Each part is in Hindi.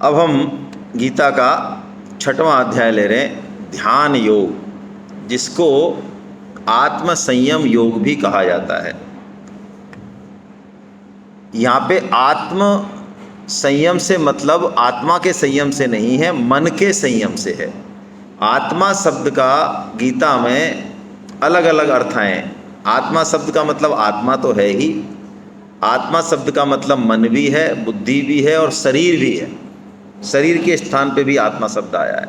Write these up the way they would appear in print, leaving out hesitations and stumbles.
अब हम गीता का 6वां अध्याय ले रहे हैं, ध्यान योग, जिसको आत्म संयम योग भी कहा जाता है। यहाँ पे आत्म संयम से मतलब आत्मा के संयम से नहीं है, मन के संयम से है। आत्मा शब्द का गीता में अलग अलग अर्थ हैं। आत्मा शब्द का मतलब आत्मा तो है ही, आत्मा शब्द का मतलब मन भी है, बुद्धि भी है और शरीर भी है। शरीर के स्थान पे भी आत्मा शब्द आया है।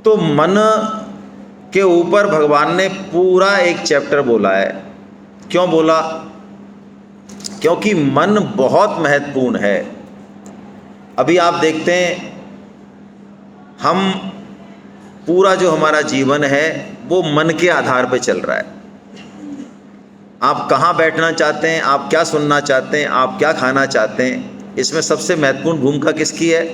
तो मन के ऊपर भगवान ने पूरा एक चैप्टर बोला है। क्यों बोला? क्योंकि मन बहुत महत्वपूर्ण है। अभी आप देखते हैं, हम पूरा जो हमारा जीवन है वो मन के आधार पर चल रहा है। आप कहाँ बैठना चाहते हैं, आप क्या सुनना चाहते हैं, आप क्या खाना चाहते हैं, इसमें सबसे महत्वपूर्ण भूमिका किसकी है?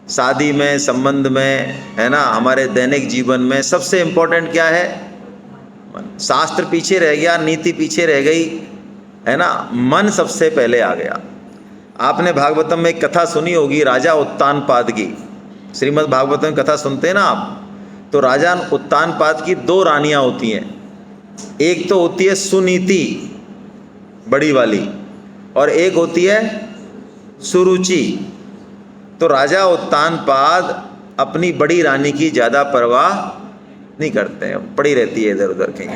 शादी में, संबंध में, है ना, हमारे दैनिक जीवन में सबसे इम्पोर्टेंट क्या है? मन। शास्त्र पीछे रह गया, नीति पीछे रह गई, है ना, मन सबसे पहले आ गया। आपने भागवतम में एक कथा सुनी होगी, राजा उत्तानपाद की। श्रीमद् भागवतम में कथा सुनते हैं ना आप, तो राजा उत्तानपाद की 2 रानियां होती हैं। एक तो होती है सुनीति, बड़ी वाली, और एक होती है सुरुचि। तो राजा उत्तानपाद अपनी बड़ी रानी की ज़्यादा परवाह नहीं करते हैं, पड़ी रहती है इधर उधर कहीं,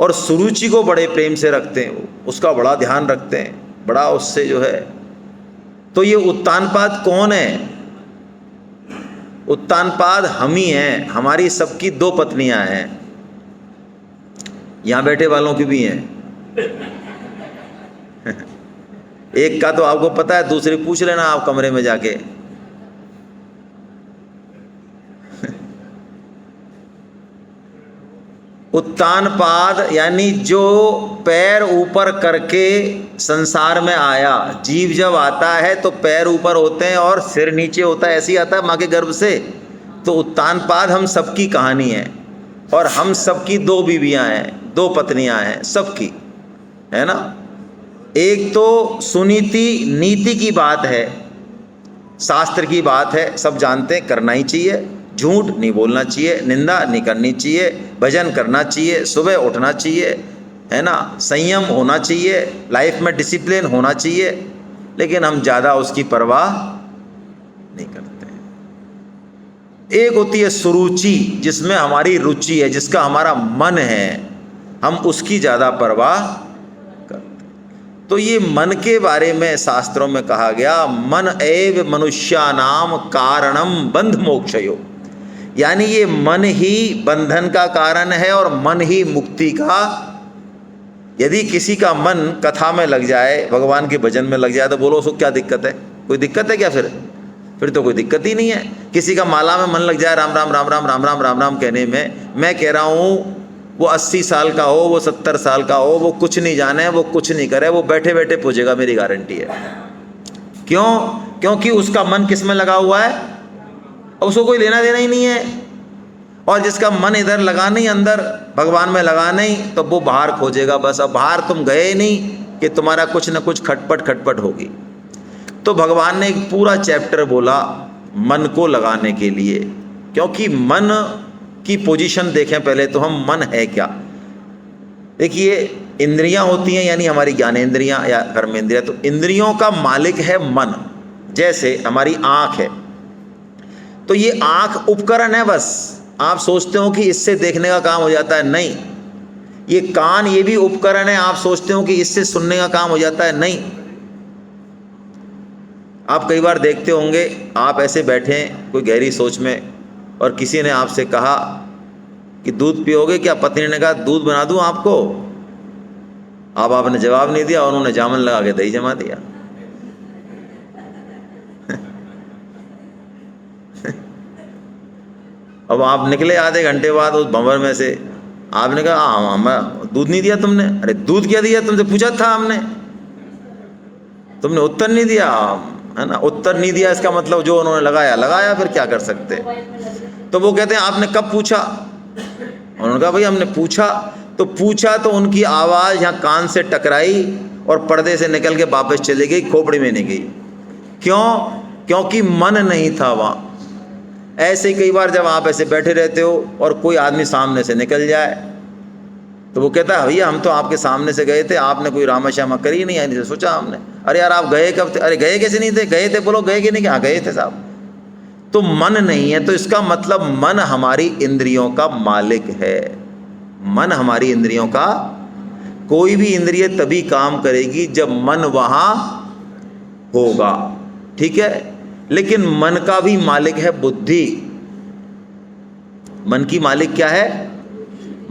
और सुरुचि को बड़े प्रेम से रखते हैं, उसका बड़ा ध्यान रखते हैं, बड़ा उससे जो है। तो ये उत्तानपाद कौन है? उत्तानपाद हम ही हैं। हमारी सबकी 2 पत्नियां हैं, यहाँ बैठे वालों की भी हैं। एक का तो आपको पता है, दूसरी पूछ लेना आप कमरे में जाके। उत्तानपाद यानी जो पैर ऊपर करके संसार में आया। जीव जब आता है तो पैर ऊपर होते हैं और सिर नीचे होता है, ऐसे ही आता है माँ के गर्भ से। तो उत्तानपाद हम सबकी कहानी है, और हम सबकी 2 बीवियां हैं, 2 पत्नियां हैं सबकी, है ना। एक तो सुनीति, नीति की बात है, शास्त्र की बात है, सब जानते हैं, करना ही चाहिए, झूठ नहीं बोलना चाहिए, निंदा नहीं करनी चाहिए, भजन करना चाहिए, सुबह उठना चाहिए, है ना, संयम होना चाहिए, लाइफ में डिसिप्लिन होना चाहिए। लेकिन हम ज़्यादा उसकी परवाह नहीं करते हैं। एक होती है सुरुचि, जिसमें हमारी रुचि है, जिसका हमारा मन है, हम उसकी ज़्यादा परवाह करते हैं। तो ये मन के बारे में शास्त्रों में कहा गया, मन एव मनुष्यानाम कारणम बंध मोक्षयो, यानी ये मन ही बंधन का कारण है और मन ही मुक्ति का। यदि किसी का मन कथा में लग जाए, भगवान के भजन में लग जाए, तो बोलो उसको क्या दिक्कत है? कोई दिक्कत है क्या? फिर तो कोई दिक्कत ही नहीं है। किसी का माला में मन लग जाए, राम राम राम राम राम राम राम राम कहने में, मैं कह रहा हूँ वो 80 साल का हो, वो 70 साल का हो, वो कुछ नहीं जाने, वो कुछ नहीं करे, वो बैठे बैठे पूजेगा, मेरी गारंटी है। क्यों? क्योंकि उसका मन किस में लगा हुआ है, उसको कोई लेना देना ही नहीं है। और जिसका मन इधर लगा नहीं, अंदर भगवान में लगा नहीं, तो वो बाहर खोजेगा बस। अब बाहर तुम गए नहीं कि तुम्हारा कुछ न कुछ खटपट खटपट होगी। तो भगवान ने एक पूरा चैप्टर बोला मन को लगाने के लिए, क्योंकि मन की पोजीशन देखें पहले तो हम, मन है क्या? देखिए, इंद्रियां होती हैं, यानी हमारी ज्ञानेंद्रियां या कर्मेंद्रियां। तो इंद्रियों का मालिक है मन। जैसे हमारी आँख है, तो ये आँख उपकरण है बस। आप सोचते हो कि इससे देखने का काम हो जाता है, नहीं। ये कान, ये भी उपकरण है, आप सोचते हो कि इससे सुनने का काम हो जाता है, नहीं। आप कई बार देखते होंगे, आप ऐसे बैठे हैं कोई गहरी सोच में, और किसी ने आपसे कहा कि दूध पियोगे क्या? पत्नी ने कहा दूध बना दूं आपको? अब आपने जवाब नहीं दिया, उन्होंने जामन लगा के दही जमा दिया। अब आप निकले आधे घंटे बाद उस भंवर में से, आपने कहा हमें दूध नहीं दिया तुमने। अरे दूध क्या दिया? तुमसे पूछा था हमने, तुमने उत्तर नहीं दिया, है ना। उत्तर नहीं दिया इसका मतलब जो उन्होंने लगाया लगाया, फिर क्या कर सकते। तो वो कहते हैं आपने कब पूछा? उन्होंने कहा भाई हमने पूछा। तो पूछा तो उनकी आवाज़ यहाँ कान से टकराई और पर्दे से निकल के वापस चली गई, खोपड़ी में नहीं गई। क्यों? क्योंकि मन नहीं था वहाँ। ऐसे ही कई बार जब आप ऐसे बैठे रहते हो और कोई आदमी सामने से निकल जाए तो वो कहता है भैया हम तो आपके सामने से गए थे, आपने कोई रामा श्यामा करी नहीं, ऐसे सोचा हमने। अरे यार आप गए कब थे? अरे गए कैसे नहीं थे? गए थे, बोलो गए कि नहीं? हाँ गए थे साहब। तो मन नहीं है, तो इसका मतलब मन हमारी इंद्रियों का मालिक है। मन हमारी इंद्रियों का, कोई भी इंद्रिय तभी काम करेगी जब मन वहाँ होगा, ठीक है। लेकिन मन का भी मालिक है बुद्धि। मन की मालिक क्या है?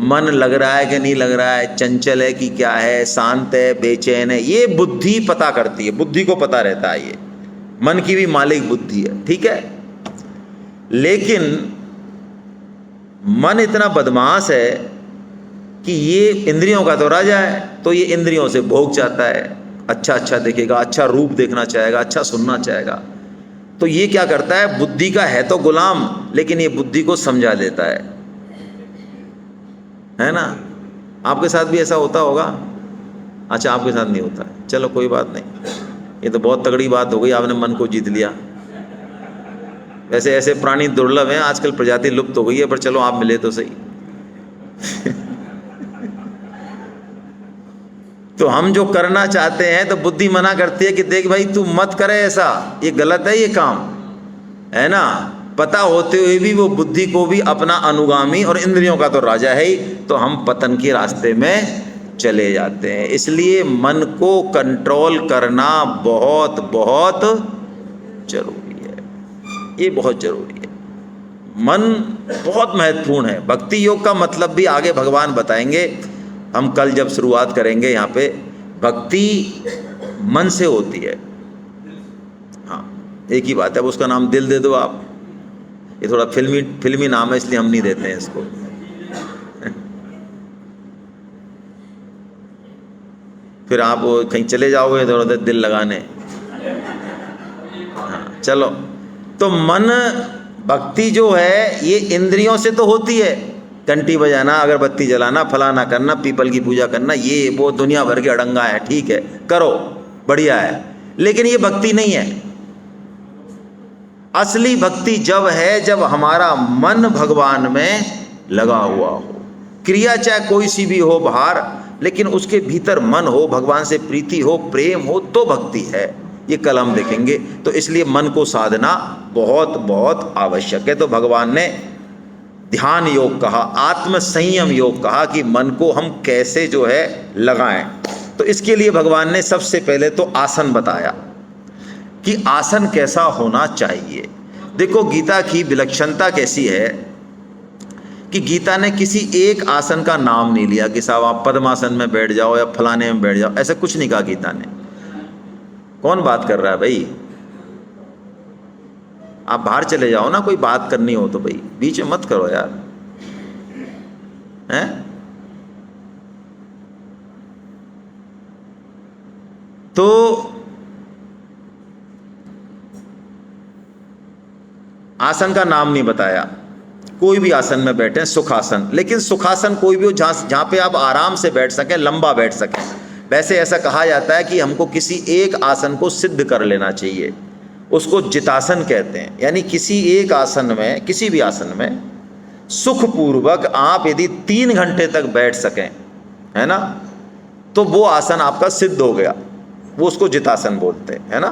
मन लग रहा है कि नहीं लग रहा है, चंचल है कि क्या है, शांत है, बेचैन है, ये बुद्धि पता करती है, बुद्धि को पता रहता है। ये मन की भी मालिक बुद्धि है, ठीक है। लेकिन मन इतना बदमाश है कि ये इंद्रियों का तो राजा है, तो ये इंद्रियों से भोग चाहता है। अच्छा अच्छा देखेगा, अच्छा रूप देखना चाहेगा, अच्छा सुनना चाहेगा। तो ये क्या करता है? बुद्धि का है तो गुलाम, लेकिन ये बुद्धि को समझा देता है ना। आपके साथ भी ऐसा होता होगा? अच्छा आपके साथ नहीं होता है, चलो कोई बात नहीं। ये तो बहुत तगड़ी बात हो गई, आपने मन को जीत लिया। वैसे ऐसे प्राणी दुर्लभ हैं, आजकल प्रजाति लुप्त हो गई है, पर चलो आप मिले तो सही। तो हम जो करना चाहते हैं तो बुद्धि मना करती है कि देख भाई तू मत करे ऐसा, ये गलत है ये काम, है ना। पता होते हुए भी वो बुद्धि को भी अपना अनुगामी, और इंद्रियों का तो राजा है ही, तो हम पतन के रास्ते में चले जाते हैं। इसलिए मन को कंट्रोल करना बहुत बहुत जरूरी है, ये बहुत जरूरी है। मन बहुत महत्वपूर्ण है। भक्ति योग का मतलब भी आगे भगवान बताएंगे, हम कल जब शुरुआत करेंगे यहाँ पे। भक्ति मन से होती है, हाँ एक ही बात है, अब उसका नाम दिल दे दो आप। ये थोड़ा फिल्मी नाम है, इसलिए हम नहीं देते हैं इसको। फिर आप कहीं चले जाओगे इधर उधर दिल लगाने। हाँ चलो, तो मन, भक्ति जो है ये इंद्रियों से तो होती है। घंटी बजाना, अगरबत्ती जलाना, फलाना करना, पीपल की पूजा करना, ये वो दुनिया भर के अड़ंगा है, ठीक है करो, बढ़िया है, लेकिन ये भक्ति नहीं है। असली भक्ति जब है जब हमारा मन भगवान में लगा हुआ हो। क्रिया चाहे कोई सी भी हो बाहर, लेकिन उसके भीतर मन हो, भगवान से प्रीति हो, प्रेम हो, तो भक्ति है। ये कल हम देखेंगे। तो इसलिए मन को साधना बहुत बहुत आवश्यक है। तो भगवान ने ध्यान योग कहा, आत्म संयम योग कहा कि मन को हम कैसे जो है लगाएं। तो इसके लिए भगवान ने सबसे पहले तो आसन बताया कि आसन कैसा होना चाहिए। देखो गीता की विलक्षणता कैसी है कि गीता ने किसी एक आसन का नाम नहीं लिया कि साहब आप पद्मासन में बैठ जाओ या फलाने में बैठ जाओ, ऐसा कुछ नहीं कहा गीता ने। कौन बात कर रहा है भाई? आप बाहर चले जाओ ना, कोई बात करनी हो तो भाई बीच में मत करो यार, हैं? तो आसन का नाम नहीं बताया। कोई भी आसन में बैठे, सुखासन, लेकिन सुखासन कोई भी हो जहाँ पे आप आराम से बैठ सकें, लंबा बैठ सकें। वैसे ऐसा कहा जाता है कि हमको किसी एक आसन को सिद्ध कर लेना चाहिए, उसको जितासन कहते हैं। यानी किसी एक आसन में, किसी भी आसन में सुखपूर्वक आप यदि 3 घंटे तक बैठ सकें, है ना, तो वो आसन आपका सिद्ध हो गया, वो उसको जितासन बोलते हैं, है ना।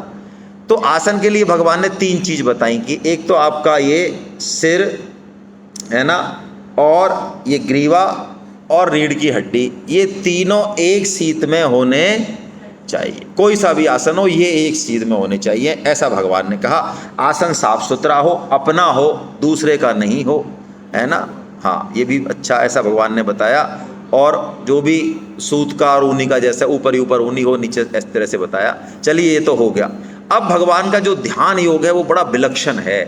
तो आसन के लिए भगवान ने 3 चीज़ बताई कि एक तो आपका ये सिर, है ना, और ये ग्रीवा और रीढ़ की हड्डी, ये तीनों एक सीध में होने चाहिए। कोई सा भी आसन हो, ये एक सीध में होने चाहिए, ऐसा भगवान ने कहा। आसन साफ सुथरा हो, अपना हो, दूसरे का नहीं हो, है ना। हाँ ये भी अच्छा, ऐसा भगवान ने बताया। और जो भी सूत का और ऊनी का, जैसे ऊपर ही ऊपर ऊनी हो, नीचे इस तरह से बताया। चलिए ये तो हो गया। अब भगवान का जो ध्यान योग है वो बड़ा विलक्षण है।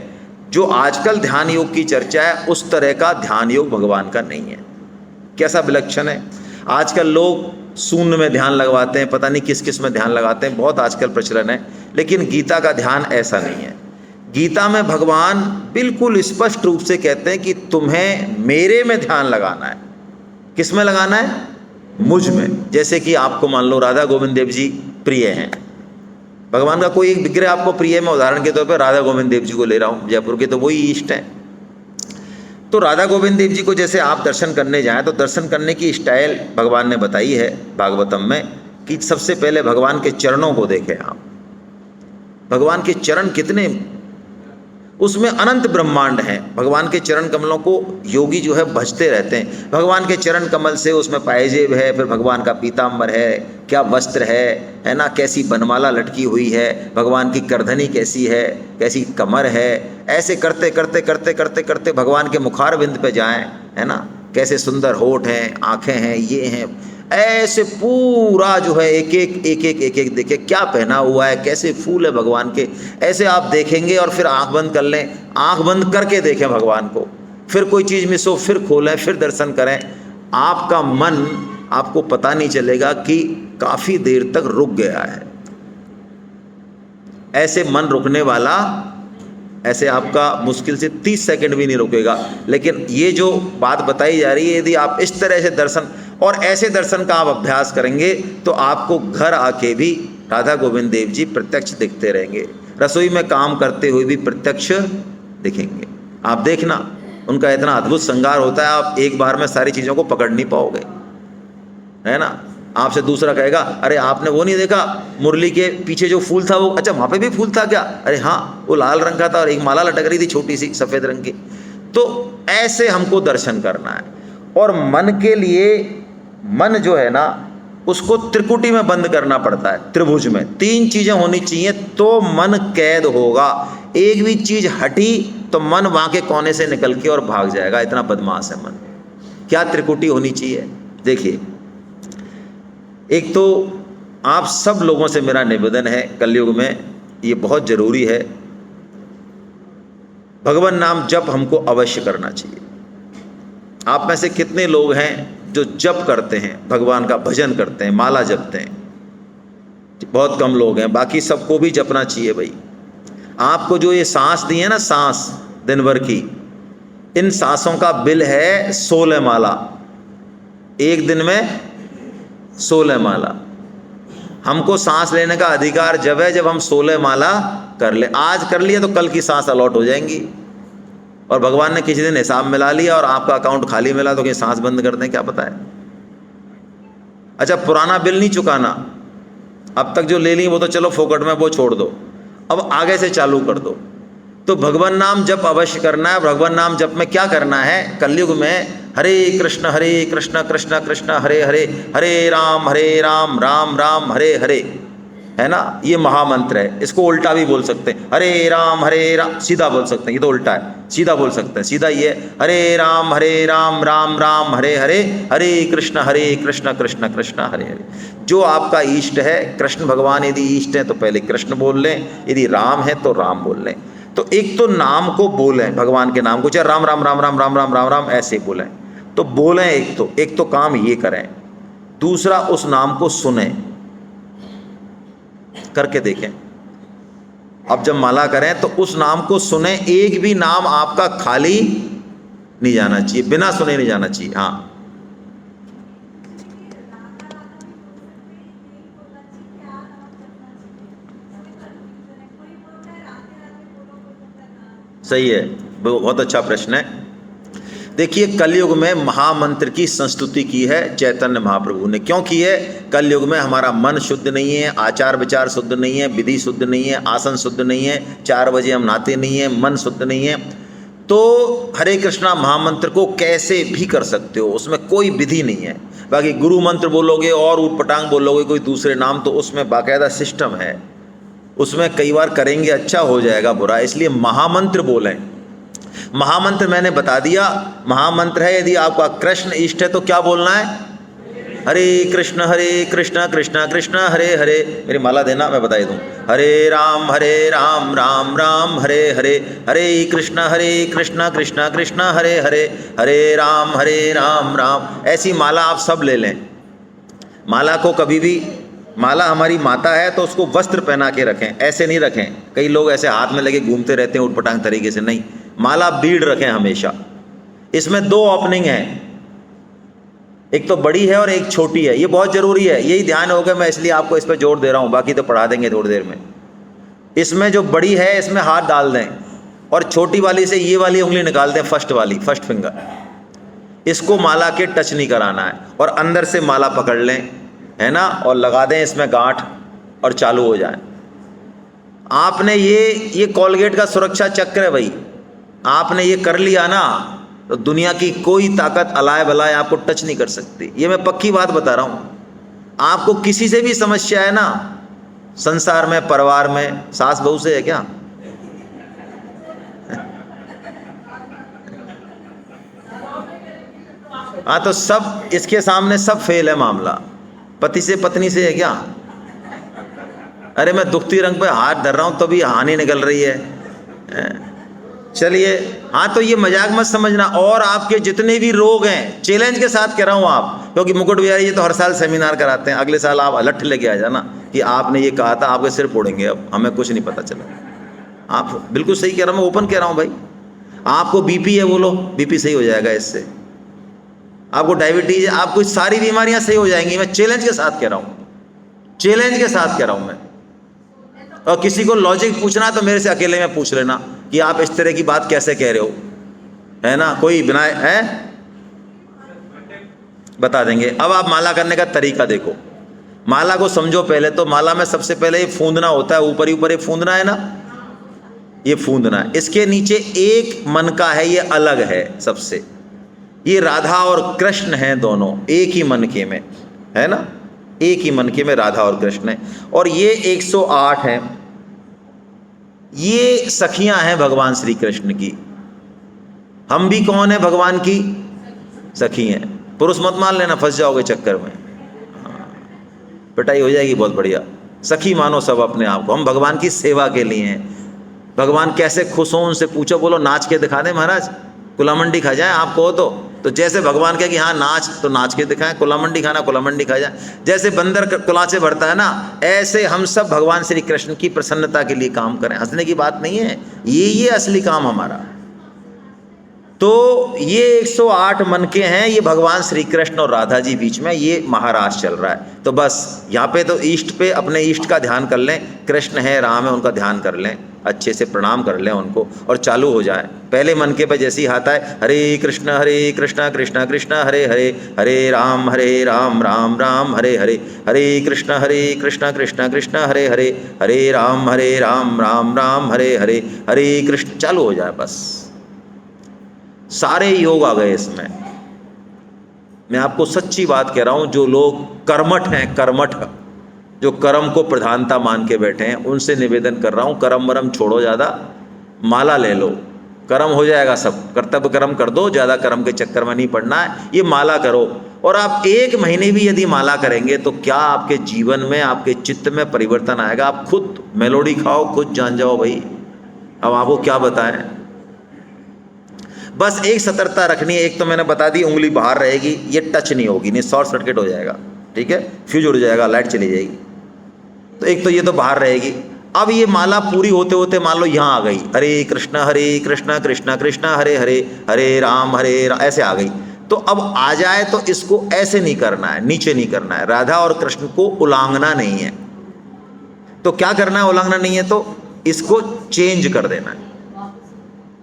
जो आजकल ध्यान योग की चर्चा है, उस तरह का ध्यान योग भगवान का नहीं है। कैसा विलक्षण है? आजकल लोग शून्य में ध्यान लगवाते हैं, पता नहीं किस किस में ध्यान लगाते हैं, बहुत आजकल प्रचलन है। लेकिन गीता का ध्यान ऐसा नहीं है। गीता में भगवान बिल्कुल स्पष्ट रूप से कहते हैं कि तुम्हें मेरे में ध्यान लगाना है। किस में लगाना है? मुझ में। जैसे कि आपको मान लो राधा गोविंद देव जी प्रिय हैं, भगवान का कोई एक विग्रह आपको प्रिय है, मैं उदाहरण के तौर पर राधा गोविंद देव जी को ले रहा हूँ, जयपुर के तो वही इष्ट हैं। तो राधा गोविंद देव जी को जैसे आप दर्शन करने जाएं तो दर्शन करने की स्टाइल भगवान ने बताई है भागवतम में कि सबसे पहले भगवान के चरणों को देखें आप। भगवान के चरण कितने, उसमें अनंत ब्रह्मांड हैं। भगवान के चरण कमलों को योगी जो है भजते रहते हैं। भगवान के चरण कमल से उसमें पायजेब है, फिर भगवान का पीताम्बर है, क्या वस्त्र है ना, कैसी बनमाला लटकी हुई है, भगवान की करधनी कैसी है, कैसी कमर है। ऐसे करते करते करते करते करते भगवान के मुखारविंद पे जाएं, है ना, कैसे सुंदर होठ हैं, आँखें हैं, ये हैं, ऐसे पूरा जो है एक एक देखे क्या पहना हुआ है, कैसे फूल है भगवान के, ऐसे आप देखेंगे। और फिर आंख बंद कर लें, आंख बंद करके देखें भगवान को, फिर कोई चीज़ मिस हो फिर खोलें, फिर दर्शन करें। आपका मन, आपको पता नहीं चलेगा कि काफ़ी देर तक रुक गया है। ऐसे मन रुकने वाला, ऐसे आपका मुश्किल से 30 सेकंड भी नहीं रुकेगा। लेकिन ये जो बात बताई जा रही है, यदि आप इस तरह से दर्शन और ऐसे दर्शन का आप अभ्यास करेंगे तो आपको घर आके भी राधा गोविंद देव जी प्रत्यक्ष दिखते रहेंगे, रसोई में काम करते हुए भी प्रत्यक्ष दिखेंगे। आप देखना, उनका इतना अद्भुत श्रृंगार होता है, आप एक बार में सारी चीज़ों को पकड़ नहीं पाओगे, है ना। आपसे दूसरा कहेगा, अरे आपने वो नहीं देखा मुरली के पीछे जो फूल था वो, अच्छा वहाँ पे भी फूल था क्या, अरे हाँ वो लाल रंग का था और एक माला लटक रही थी छोटी सी सफ़ेद रंग की। तो ऐसे हमको दर्शन करना है। और मन के लिए, मन जो है ना उसको त्रिकुटी में बंद करना पड़ता है, त्रिभुज में 3 चीज़ें होनी चाहिए तो मन कैद होगा। एक भी चीज़ हटी तो मन वहाँ के कोने से निकल के और भाग जाएगा, इतना बदमाश है मन। क्या त्रिकुटी होनी चाहिए? देखिए, एक तो आप सब लोगों से मेरा निवेदन है, कलयुग में ये बहुत ज़रूरी है, भगवान नाम जप हमको अवश्य करना चाहिए। आप में से कितने लोग हैं जो जप करते हैं, भगवान का भजन करते हैं, माला जपते हैं? बहुत कम लोग हैं, बाकी सबको भी जपना चाहिए भाई। आपको जो ये सांस दी है ना, सांस दिन भर की, इन सांसों का बिल है 16 माला, एक दिन में 16 माला। हमको सांस लेने का अधिकार जब है जब हम 16 माला कर ले। आज कर लिया तो कल की सांस अलॉट हो जाएंगी, और भगवान ने किसी दिन हिसाब मिला लिया और आपका अकाउंट खाली मिला तो कि सांस बंद कर दें, क्या पता है। अच्छा, पुराना बिल नहीं चुकाना, अब तक जो ले ली वो तो चलो फोकट में, वो छोड़ दो, अब आगे से चालू कर दो। तो भगवान नाम जप अवश्य करना है। भगवान नाम जप में क्या करना है? कलयुग में हरे कृष्ण कृष्ण कृष्ण हरे हरे, हरे राम राम राम हरे हरे, है ना, ये महामंत्र है। इसको उल्टा भी बोल सकते हैं, हरे राम सीधा बोल सकते हैं, ये तो उल्टा है, सीधा बोल सकते हैं। सीधा ये हरे राम राम राम हरे हरे, हरे कृष्ण कृष्ण कृष्ण हरे हरे। जो आपका इष्ट है, कृष्ण भगवान यदि इष्ट है तो पहले कृष्ण बोल लें, यदि राम है तो राम बोल लें। तो एक तो नाम को बोलें, भगवान के नाम को, चाहे राम राम राम राम राम राम राम राम ऐसे बोलें, तो बोलें। एक तो काम ये करें। दूसरा, उस नाम को सुने, करके देखें। अब जब माला करें तो उस नाम को सुने, एक भी नाम आपका खाली नहीं जाना चाहिए, बिना सुने नहीं जाना चाहिए। हाँ, सही है, बहुत अच्छा प्रश्न है। देखिए, कलयुग में महामंत्र की संस्तुति की है चैतन्य महाप्रभु ने। क्यों की है? कलयुग में हमारा मन शुद्ध नहीं है, आचार विचार शुद्ध नहीं है, विधि शुद्ध नहीं है, आसन शुद्ध नहीं है, 4 बजे हम नहाते नहीं है, मन शुद्ध नहीं है। तो हरे कृष्णा महामंत्र को कैसे भी कर सकते हो, उसमें कोई विधि नहीं है। बाकी गुरु मंत्र बोलोगे और ऊटपटांग बोलोगे कोई दूसरे नाम, तो उसमें बाकायदा सिस्टम है, उसमें कई बार करेंगे अच्छा हो जाएगा बुरा। इसलिए महामंत्र बोलें। महामंत्र मैंने बता दिया, महामंत्र है यदि आपका कृष्ण इष्ट है तो क्या बोलना है? हरे कृष्ण कृष्ण कृष्ण हरे हरे। मेरी माला देना, मैं बताई दूँ। हरे राम राम राम हरे हरे, हरे कृष्ण कृष्ण कृष्ण हरे हरे, हरे राम राम। ऐसी माला आप सब ले लें। माला को कभी भी, माला हमारी माता है तो उसको वस्त्र पहना के रखें, ऐसे नहीं रखें। कई लोग ऐसे हाथ में लगे घूमते रहते हैं उटपटांग तरीके से, नहीं, माला बीड़ रखें हमेशा। इसमें 2 ओपनिंग हैं, एक तो बड़ी है और एक छोटी है, ये बहुत ज़रूरी है, यही ध्यान होगा। मैं इसलिए आपको इस पर जोर दे रहा हूँ, बाकी तो पढ़ा देंगे थोड़ी देर में। इसमें जो बड़ी है इसमें हाथ डाल दें और छोटी वाली से ये वाली उंगली निकाल दें, फर्स्ट वाली, फर्स्ट फिंगर। इसको माला के टच नहीं कराना है और अंदर से माला पकड़ लें, है ना, और लगा दें इसमें गांठ और चालू हो जाए। आपने ये कोलगेट का सुरक्षा चक्र है भाई, आपने ये कर लिया ना तो दुनिया की कोई ताकत अलाय बलाय आपको टच नहीं कर सकती। ये मैं पक्की बात बता रहा हूँ। आपको किसी से भी समस्या है ना संसार में, परिवार में, सास बहू से है क्या, हाँ, तो सब इसके सामने सब फेल है मामला। पति से पत्नी से है क्या, अरे मैं दुखती रंग पे हाथ धर रहा हूं तो भी हानि निकल रही है। चलिए, हाँ, तो ये मजाक मत समझना। और आपके जितने भी रोग हैं, चैलेंज के साथ कह रहा हूँ आप, क्योंकि मुकुट बिहारी जी तो हर साल सेमिनार कराते हैं। अगले साल आप अलट लेके आ जाना कि आपने ये कहा था, आपके सिर फोड़ेंगे, अब हमें कुछ नहीं पता चला। आप बिल्कुल सही कह रहा हूँ, मैं ओपन कह रहा हूँ भाई। आपको बीपी है, बोलो बीपी सही हो जाएगा इससे। आपको डायबिटीज है, आपको सारी बीमारियां सही हो जाएंगी। मैं चैलेंज के साथ कह रहा हूँ, चैलेंज के साथ कह रहा हूँ मैं। और किसी को लॉजिक पूछना तो मेरे से अकेले में पूछ लेना कि आप इस तरह की बात कैसे कह रहे हो, है ना, कोई बिना है बता देंगे। अब आप माला करने का तरीका देखो, माला को समझो। पहले तो माला में सबसे पहले ये फूंदना होता है, ऊपर ही ऊपर ये फूंदना है ना, ये फूंदना है। इसके नीचे एक मन का है, ये अलग है सबसे। ये राधा और कृष्ण हैं, दोनों एक ही मनके में, है ना, एक ही मनके में राधा और कृष्ण है। और ये 108 हैं, ये सखियां हैं भगवान श्री कृष्ण की। हम भी कौन है, भगवान की सखी हैं। पुरुष मत मान लेना, फंस जाओगे चक्कर में, पिटाई हो जाएगी बहुत बढ़िया। सखी मानो सब अपने आप को, हम भगवान की सेवा के लिए हैं। भगवान कैसे खुश हो उनसे पूछो, बोलो नाच के दिखा दें महाराज, कुलामंडी खा जाए आपको। तो जैसे भगवान कहे कि हाँ नाच, तो नाच के दिखाएं, कुलामंडी खाना कुलामंडी खा जाए। जैसे बंदर कुलाचे भरता है ना, ऐसे हम सब भगवान श्री कृष्ण की प्रसन्नता के लिए काम करें। हंसने की बात नहीं है, ये असली काम हमारा। तो ये 108 मन के हैं, ये भगवान श्री कृष्ण और राधा जी बीच में ये महाराज चल रहा है। तो बस यहाँ पे तो ईष्ट पे अपने ईष्ट का ध्यान कर लें, कृष्ण है, राम है, उनका ध्यान कर लें, अच्छे से प्रणाम कर लें उनको और चालू हो जाए। पहले मन के पे जैसे ही हाथ आए, हरे कृष्ण कृष्ण कृष्ण हरे हरे, हरे राम राम राम हरे हरे, हरे कृष्ण कृष्ण कृष्ण हरे हरे, हरे राम राम राम हरे हरे, हरे कृष्ण, चालू हो जाए। बस सारे योग आ गए इसमें। मैं आपको सच्ची बात कह रहा हूं, जो लोग कर्मठ हैं, कर्मठ, जो कर्म को प्रधानता मान के बैठे हैं, उनसे निवेदन कर रहा हूं, कर्म वरम छोड़ो, ज़्यादा माला ले लो, कर्म हो जाएगा सब। कर्तव्य कर्म कर दो, ज़्यादा कर्म के चक्कर में नहीं पड़ना है, ये माला करो। और आप 1 महीने भी यदि माला करेंगे तो क्या आपके जीवन में, आपके चित्त में परिवर्तन आएगा। आप खुद मेलोडी खाओ, खुद जान जाओ भाई। अब आपको क्या बताएं, बस एक सतर्कता रखनी है। एक तो मैंने बता दी, उंगली बाहर रहेगी, ये टच नहीं होगी, नहीं शॉर्ट सर्किट हो जाएगा, ठीक है, फ्यूज उड़ जाएगा, लाइट चली जाएगी। तो एक तो ये तो बाहर रहेगी। अब ये माला पूरी होते होते मान लो यहाँ आ गई, हरे कृष्ण कृष्ण कृष्ण हरे हरे, हरे राम ऐसे आ गई। तो अब आ जाए तो इसको ऐसे नहीं करना है, नीचे नहीं करना है, राधा और कृष्ण को उलांघना नहीं है। तो क्या करना है, उलांघना नहीं है तो इसको चेंज कर देना है,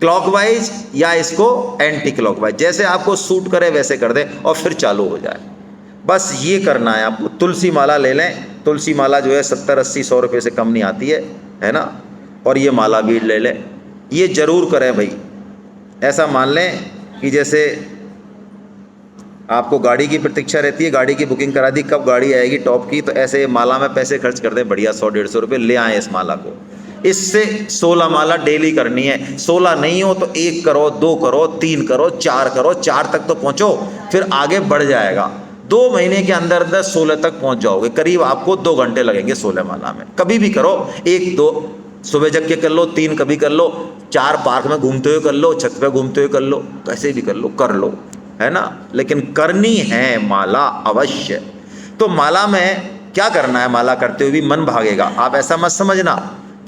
क्लॉकवाइज या इसको एंटी क्लॉकवाइज, जैसे आपको सूट करे वैसे कर दें और फिर चालू हो जाए। बस ये करना है आपको। तुलसी माला ले लें, तुलसी माला जो है 70-80-100 रुपये से कम नहीं आती है ना, और ये माला भी ले लें। ये जरूर करें भाई। ऐसा मान लें कि जैसे आपको गाड़ी की प्रतीक्षा रहती है, गाड़ी की बुकिंग करा दी, कब गाड़ी आएगी टॉप की, तो ऐसे माला में पैसे खर्च कर दें बढ़िया, 100-150 रुपये ले आएँ इस माला को। इससे 16 माला डेली करनी है। 16 नहीं हो तो 1 करो, 2 करो, 3 करो, 4 करो, 4 तक तो पहुंचो, फिर आगे बढ़ जाएगा। 2 महीने के अंदर अंदर 16 तक पहुंच जाओगे। करीब आपको 2 घंटे लगेंगे 16 माला में। कभी भी करो, 1-2 सुबह जग के कर लो, 3 कभी कर लो, 4 पार्क में घूमते हुए कर लो, छत पे घूमते हुए कर लो, कैसे भी कर लो, है ना, लेकिन करनी है माला अवश्य। तो माला में क्या करना है, माला करते हुए भी मन भागेगा। आप ऐसा मत समझना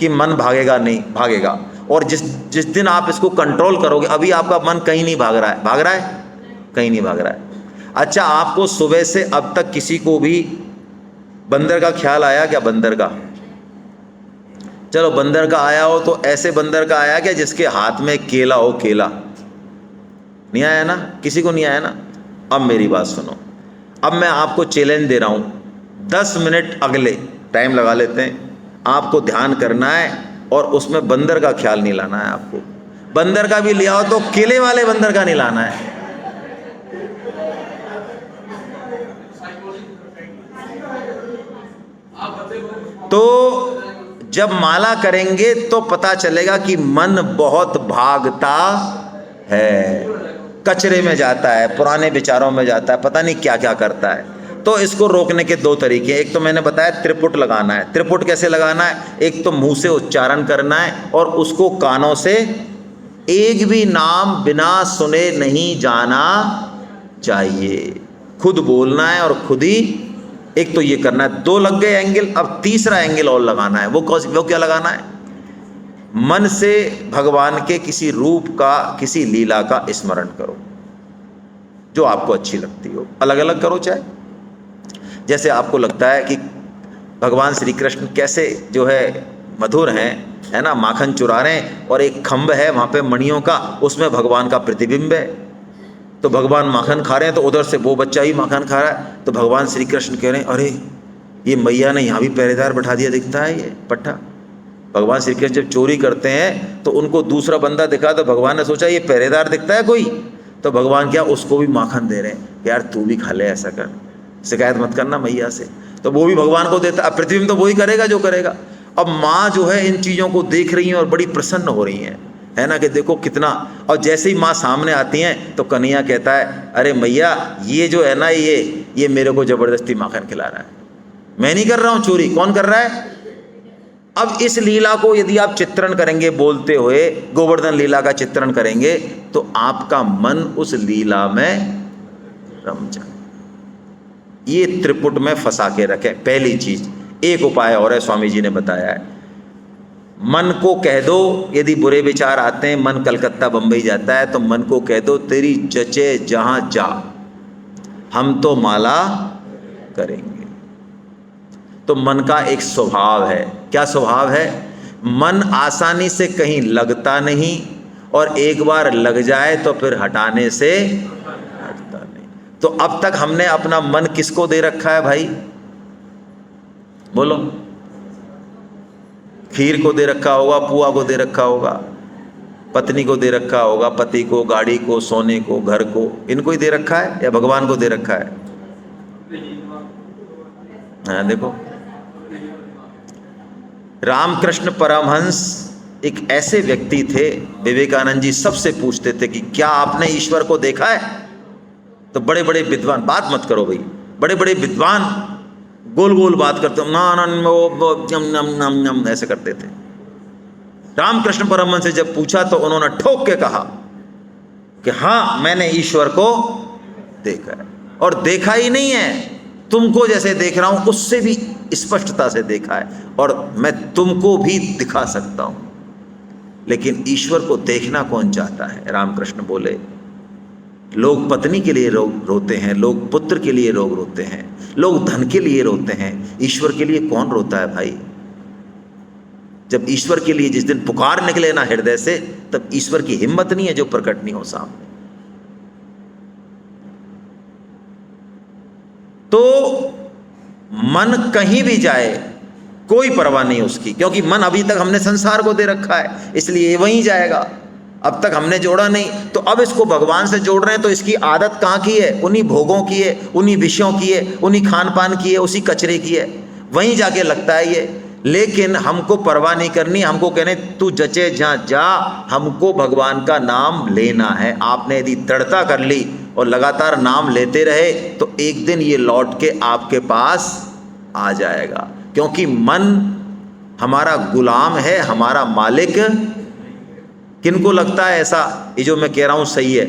कि मन भागेगा, नहीं भागेगा। और जिस दिन आप इसको कंट्रोल करोगे, अभी आपका मन कहीं नहीं भाग रहा है, भाग रहा है, कहीं नहीं भाग रहा है। अच्छा, आपको सुबह से अब तक किसी को भी बंदर का ख्याल आया क्या? बंदर का चलो बंदर का आया हो तो ऐसे बंदर का आया क्या जिसके हाथ में केला हो, केला नहीं आया ना, किसी को नहीं आया ना। अब मेरी बात सुनो, अब मैं आपको चैलेंज दे रहा हूँ, 10 मिनट अगले टाइम लगा लेते हैं, आपको ध्यान करना है और उसमें बंदर का ख्याल नहीं लाना है आपको। बंदर का भी लिया हो तो केले वाले बंदर का नहीं लाना है। तो जब माला करेंगे तो पता चलेगा कि मन बहुत भागता है, कचरे में जाता है, पुराने विचारों में जाता है, पता नहीं क्या क्या करता है। तो इसको रोकने के 2 तरीके, एक तो मैंने बताया त्रिपुट लगाना है। त्रिपुट कैसे लगाना है? एक तो मुंह से उच्चारण करना है और उसको कानों से एक भी नाम बिना सुने नहीं जाना चाहिए, खुद बोलना है और खुद ही। एक तो ये करना है, 2 लग गए एंगल। अब तीसरा एंगल और लगाना है। वो क्या लगाना है? मन से भगवान के किसी रूप का, किसी लीला का स्मरण करो जो आपको अच्छी लगती हो। अलग अलग करो, चाहे जैसे आपको लगता है कि भगवान श्री कृष्ण कैसे जो है मधुर हैं, है ना, माखन चुरा रहे हैं और एक खंभ है वहाँ पे मणियों का, उसमें भगवान का प्रतिबिंब है। तो भगवान माखन खा रहे हैं तो उधर से वो बच्चा ही माखन खा रहा है। तो भगवान श्री कृष्ण कह रहे हैं, अरे ये मैया ने यहाँ भी पहरेदार बैठा दिया, दिखता है ये पट्टा। भगवान श्री कृष्ण जब चोरी करते हैं तो उनको दूसरा बंदा दिखा, तो भगवान ने सोचा ये पहरेदार दिखता है कोई, तो भगवान क्या उसको भी माखन दे रहे हैं, यार तू भी खा ले, ऐसा कर, शिकायत मत करना मैया से। तो वो भी भगवान को देता, अब प्रतिबिंब तो वही करेगा जो करेगा। अब माँ जो है इन चीज़ों को देख रही हैं और बड़ी प्रसन्न हो रही हैं, है ना, कि देखो कितना। और जैसे ही माँ सामने आती हैं तो कन्हैया कहता है, अरे मैया ये जो है ना, ये मेरे को ज़बरदस्ती माखन खिला रहा है, मैं नहीं कर रहा हूँ चोरी, कौन कर रहा है? अब इस लीला को यदि आप चित्रण करेंगे बोलते हुए, गोवर्धन लीला का चित्रण करेंगे, तो आपका मन उस लीला में रम जाए। ये त्रिपुट में फंसा के रखे। पहली चीज, एक उपाय और है, स्वामी जी ने बताया है, मन को कह दो, यदि बुरे विचार आते हैं, मन कलकत्ता बंबई जाता है, तो मन को कह दो तेरी जचे जहां जा, हम तो माला करेंगे। तो मन का एक स्वभाव है, क्या स्वभाव है? मन आसानी से कहीं लगता नहीं, और एक बार लग जाए तो फिर हटाने से हटता नहीं। तो अब तक हमने अपना मन किसको दे रखा है भाई? बोलो। खीर को दे रखा होगा, पुआ को दे रखा होगा, पत्नी को दे रखा होगा, पति को, गाड़ी को, सोने को, घर को, इनको ही दे रखा है या भगवान को दे रखा है? हाँ देखो, रामकृष्ण परमहंस एक ऐसे व्यक्ति थे, विवेकानंद जी सबसे पूछते थे कि क्या आपने ईश्वर को देखा है? तो बड़े बड़े विद्वान, बात मत करो भाई, बड़े बड़े विद्वान गोल गोल बात करते, ना ना नम नम नम नम ऐसे करते थे। रामकृष्ण परमहंस से जब पूछा तो उन्होंने ठोक के कहा कि हाँ मैंने ईश्वर को देखा है, और देखा ही नहीं है, तुमको जैसे देख रहा हूं उससे भी स्पष्टता से देखा है, और मैं तुमको भी दिखा सकता हूं। लेकिन ईश्वर को देखना कौन चाहता है? रामकृष्ण बोले, लोग पत्नी के लिए रोते हैं, लोग पुत्र के लिए रोते हैं, लोग धन के लिए रोते हैं, ईश्वर के लिए कौन रोता है भाई? जब ईश्वर के लिए जिस दिन पुकार निकले ना हृदय से, तब ईश्वर की हिम्मत नहीं है जो प्रकट नहीं हो सामने। तो मन कहीं भी जाए कोई परवाह नहीं उसकी, क्योंकि मन अभी तक हमने संसार को दे रखा है, इसलिए वहीं जाएगा। अब तक हमने जोड़ा नहीं, तो अब इसको भगवान से जोड़ रहे हैं, तो इसकी आदत कहाँ की है? उन्हीं भोगों की है, उन्हीं विषयों की है, उन्हीं खान पान की है, उसी कचरे की है, वहीं जाके लगता है ये। लेकिन हमको परवाह नहीं करनी, हमको कहने तू जचे जहाँ जा, हमको भगवान का नाम लेना है। आपने यदि दृढ़ता कर ली और लगातार नाम लेते रहे, तो एक दिन ये लौट के आपके पास आ जाएगा, क्योंकि मन हमारा गुलाम है, हमारा मालिक। किनको लगता है ऐसा ये जो मैं कह रहा हूं सही है?